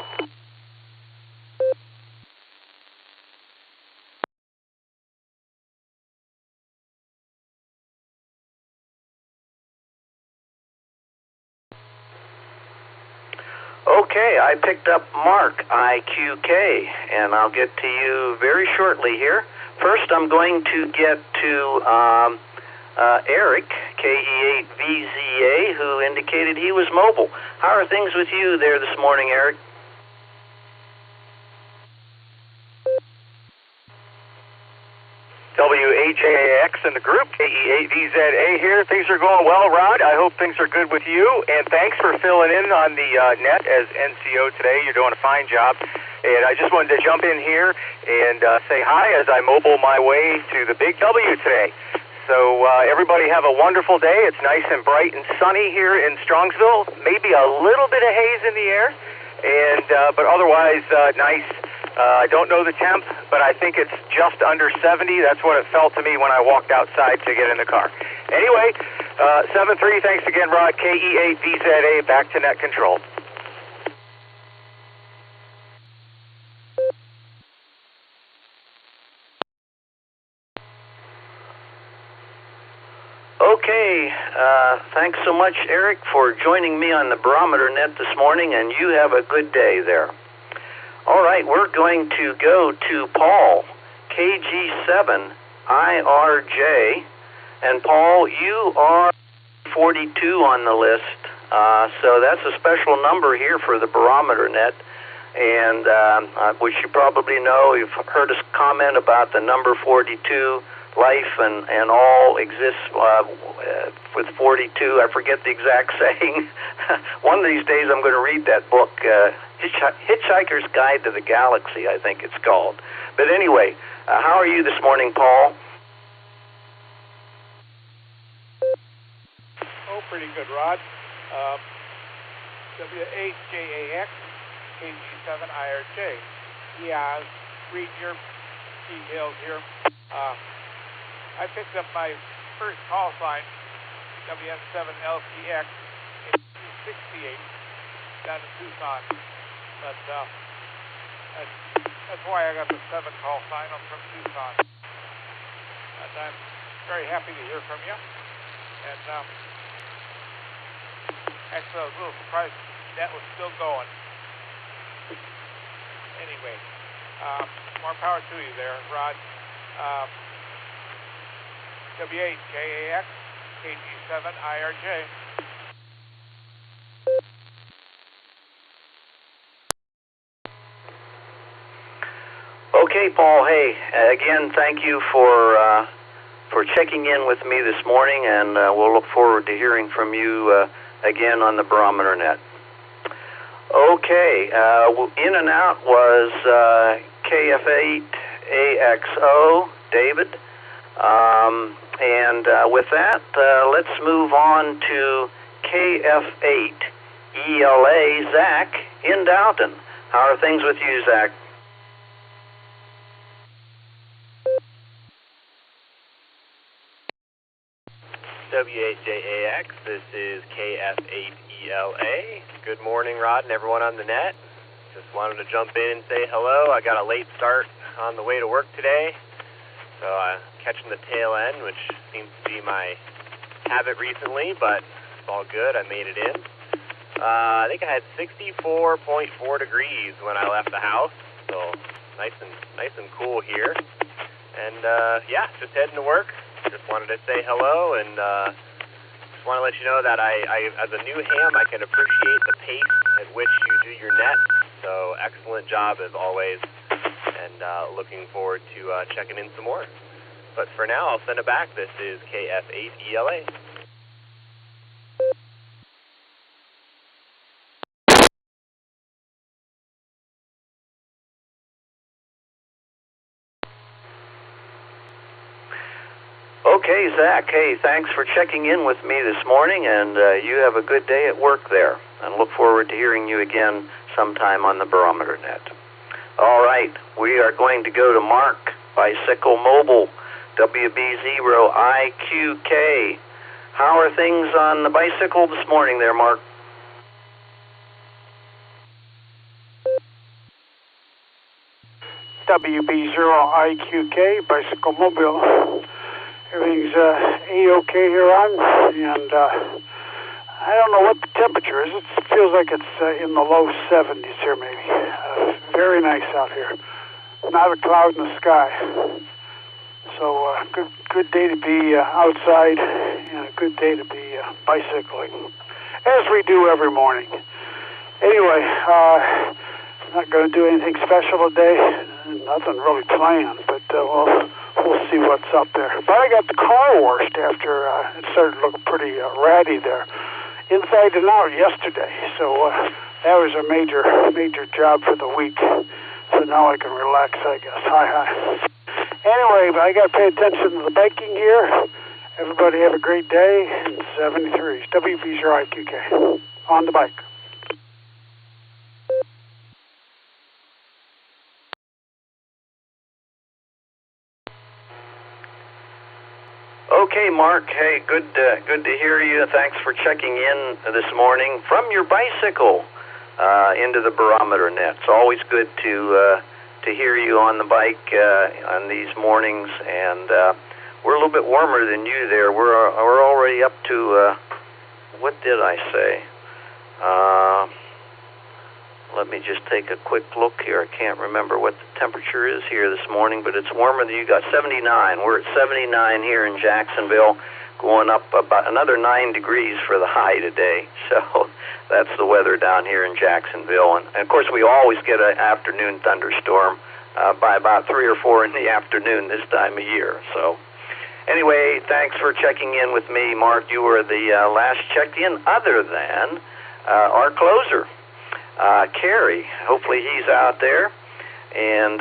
Okay, I picked up Mark, IQK, and I'll get to you very shortly here. First, I'm going to get to Eric, KE8VZA, who indicated he was mobile. How are things with you there this morning, Eric? WHAX in the group, KE8VZA here. Things are going well, Rod. I hope things are good with you. And thanks for filling in on the net as NCO today. You're doing a fine job. And I just wanted to jump in here and say hi as I mobile my way to the Big W today. So everybody have a wonderful day. It's nice and bright and sunny here in Strongsville. Maybe a little bit of haze in the air, and but otherwise nice. I don't know the temp, but I think it's just under 70. That's what it felt to me when I walked outside to get in the car. Anyway, 7-3, thanks again, Rod. KE8VZA, back to net control. Okay, thanks so much, Eric, for joining me on the Barometer Net this morning, and you have a good day there. All right, we're going to go to Paul, KG7IRJ, and Paul, you are 42 on the list, so that's a special number here for the Barometer Net, and which you probably know, you've heard us comment about the number 42. Life and all exists with 42. I forget the exact saying. One of these days I'm going to read that book, Hitchhiker's Guide to the Galaxy, I think it's called. But anyway, how are you this morning, Paul? Oh, pretty good, Rod. W8JAX, KG7IRJ. Diaz, reading your details here. I picked up my first call sign, WN7LCX, in 268 down in Tucson. But that's why I got the 7 call sign. I'm from Tucson. And I'm very happy to hear from you. And actually, I was a little surprised that was still going. Anyway, more power to you there, Rod. W8KAX, KG7IRJ. Okay, Paul. Hey, again, thank you for checking in with me this morning, and we'll look forward to hearing from you again on the Barometer Net. Okay, in and out was KF8AXO, David. And with that, let's move on to KF8ELA, Zach, in Downton. How are things with you, Zach? W8JAX, this is KF8ELA. Good morning, Rod, and everyone on the net. Just wanted to jump in and say hello. I got a late start on the way to work today, so catching the tail end, which seems to be my habit recently, but it's all good. I made it in. I think I had 64.4 degrees when I left the house, so nice and cool here. And yeah, just heading to work. Just wanted to say hello, and just want to let you know that I as a new ham, I can appreciate the pace at which you do your net. So excellent job as always, and looking forward to checking in some more. But for now, I'll send it back. This is KF8ELA. Okay, Zach. Hey, thanks for checking in with me this morning, and you have a good day at work there. And look forward to hearing you again sometime on the Barometer Net. All right, we are going to go to Mark, Bicycle Mobile, WB0IQK. How are things on the bicycle this morning there, Mark? WB0IQK, Bicycle Mobile. Everything's A-OK here on, and I don't know what the temperature is. It feels like it's in the low 70s here, maybe. Very nice out here. Not a cloud in the sky. So good day to be outside, and a good day to be bicycling, as we do every morning. Anyway, not going to do anything special today. Nothing really planned, but we'll see what's up there. But I got the car washed after it started looking pretty ratty there, inside and out yesterday. So that was a major job for the week. So now I can relax, I guess. Hi. Anyway, I got to pay attention to the biking here. Everybody have a great day. 73s, WB0IQK, on the bike. Okay, Mark. Hey, good to hear you. Thanks for checking in this morning from your bicycle into the Barometer Net. It's always good to hear you on the bike on these mornings, and we're a little bit warmer than you there. We're already up to what did I say? Let me just take a quick look here. I can't remember what the temperature is here this morning, but it's warmer than you got. 79. We're at 79 here in Jacksonville, going up about another 9 degrees for the high today. So that's the weather down here in Jacksonville. And of course, we always get an afternoon thunderstorm by about 3 or 4 in the afternoon this time of year. So anyway, thanks for checking in with me, Mark. You were the last checked in other than our closer. Kerry, hopefully he's out there, and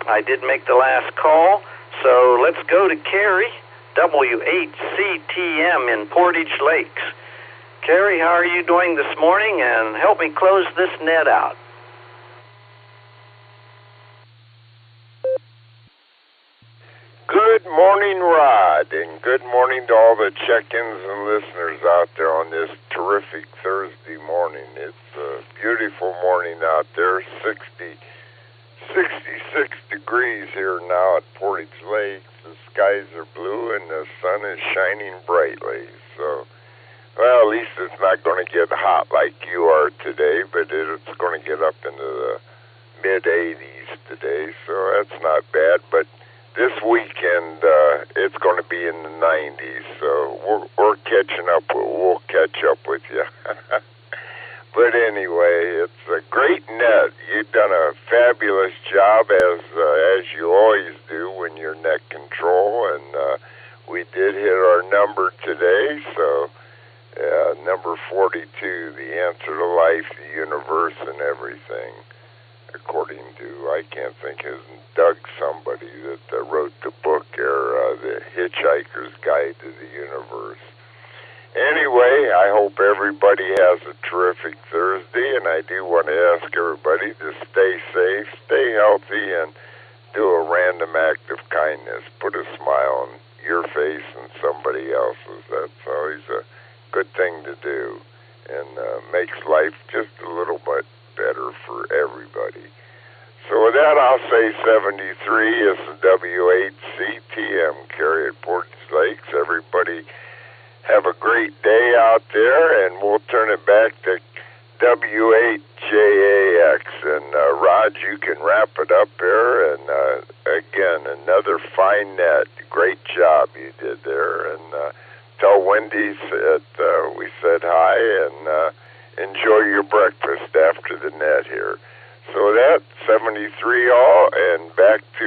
I did make the last call, so let's go to Kerry, W8CTM in Portage Lakes. Kerry, how are you doing this morning, and help me close this net out. Good morning, Rod, and good morning to all the check-ins and listeners out there on this terrific Thursday morning. It's a beautiful morning out there, 66 degrees here now at Portage Lakes. The skies are blue and the sun is shining brightly. So, well, at least it's not going to get hot like you are today, but it's going to get up into the mid-80s today, so that's not bad. But this weekend, it's going to be in the 90s, so we're catching up. We'll catch up with you. But anyway, it's a great net. You've done a fabulous job, as you always do when you're net control, and we did hit our number today, so number 42, the answer to life, the universe, and everything, according to, I can't think, isn't Doug somebody that wrote the book there, The Hitchhiker's Guide to the Universe. Anyway, I hope everybody has a terrific Thursday, and I do want to ask everybody to stay safe, stay healthy, and do a random act of kindness. Put a smile on your face and somebody else's. That's always a good thing to do, and makes life just a little bit better for everybody. So with that, I'll say 73 is the W8CTM carry at Portage Lakes. Everybody have a great day out there, and we'll turn it back to W8JAX. And Rod, you can wrap it up there. And again, another fine net. Great job you did there. And tell Wendy that we said hi, and enjoy your breakfast after the net here. So that 73 all, and back to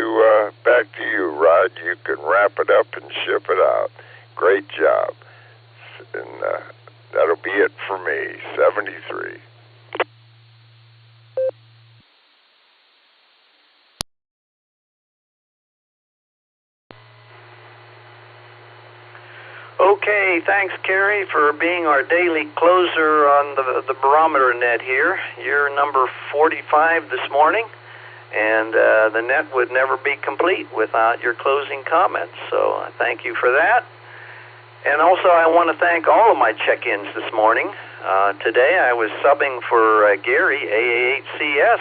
you, Rod. You can wrap it up and ship it out. Great job. And that'll be it for me, 73. Okay, thanks, Kerry, for being our daily closer on the Barometer Net here. You're number 45 this morning, and the net would never be complete without your closing comments, so thank you for that. And also, I want to thank all of my check-ins this morning. Today, I was subbing for Gary, AA8CS,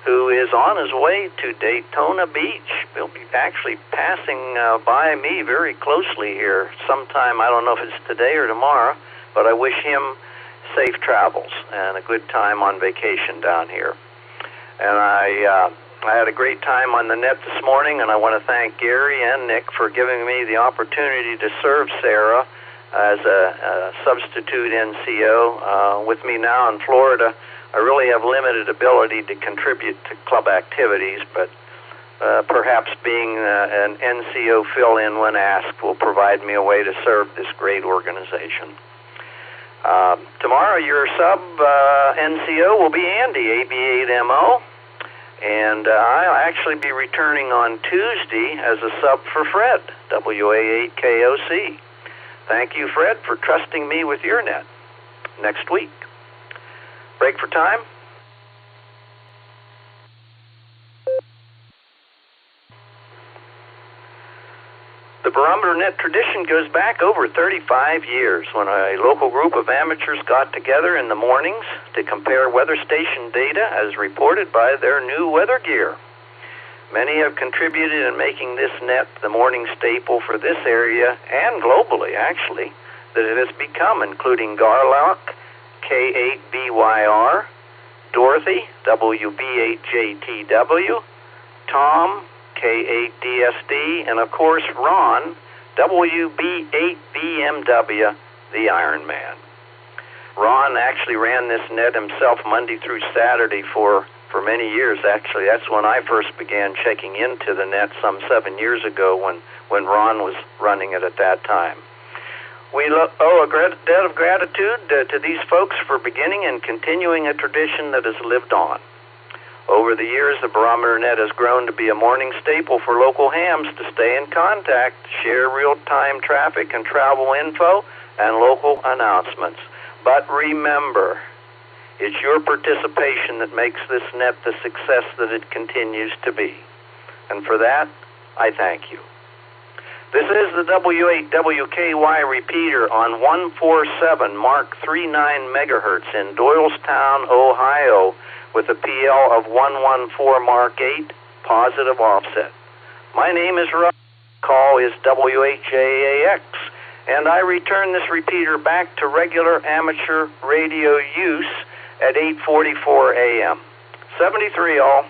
who is on his way to Daytona Beach. He'll be actually passing by me very closely here sometime. I don't know if it's today or tomorrow, but I wish him safe travels and a good time on vacation down here. And I had a great time on the net this morning, and I want to thank Gary and Nick for giving me the opportunity to serve Sarah as a substitute NCO. With me now in Florida, I really have limited ability to contribute to club activities, but perhaps being an NCO fill-in when asked will provide me a way to serve this great organization. Tomorrow, your sub NCO will be Andy, AB8MO. And I'll actually be returning on Tuesday as a sub for Fred, WA8KOC. Thank you, Fred, for trusting me with your net. Next week. Break for time. The Barometer Net tradition goes back over 35 years when a local group of amateurs got together in the mornings to compare weather station data as reported by their new weather gear. Many have contributed in making this net the morning staple for this area and globally, actually, that it has become, including Garlock, K8BYR, Dorothy, WB8JTW, Tom, K8DSD, and of course Ron, WB8BMW, the Iron Man. Ron actually ran this net himself Monday through Saturday for many years, actually. That's when I first began checking into the net some 7 years ago when Ron was running it at that time. We owe a debt of gratitude to these folks for beginning and continuing a tradition that has lived on. Over the years, the Barometer Net has grown to be a morning staple for local hams to stay in contact, share real-time traffic and travel info, and local announcements. But remember, it's your participation that makes this net the success that it continues to be. And for that, I thank you. This is the W8WKY repeater on 147 Mark 39 megahertz in Doylestown, Ohio, with a PL of 114 Mark 8, positive offset. My name is Rod. Call is WHJAX, and I return this repeater back to regular amateur radio use at 8:44 a.m. 73 all.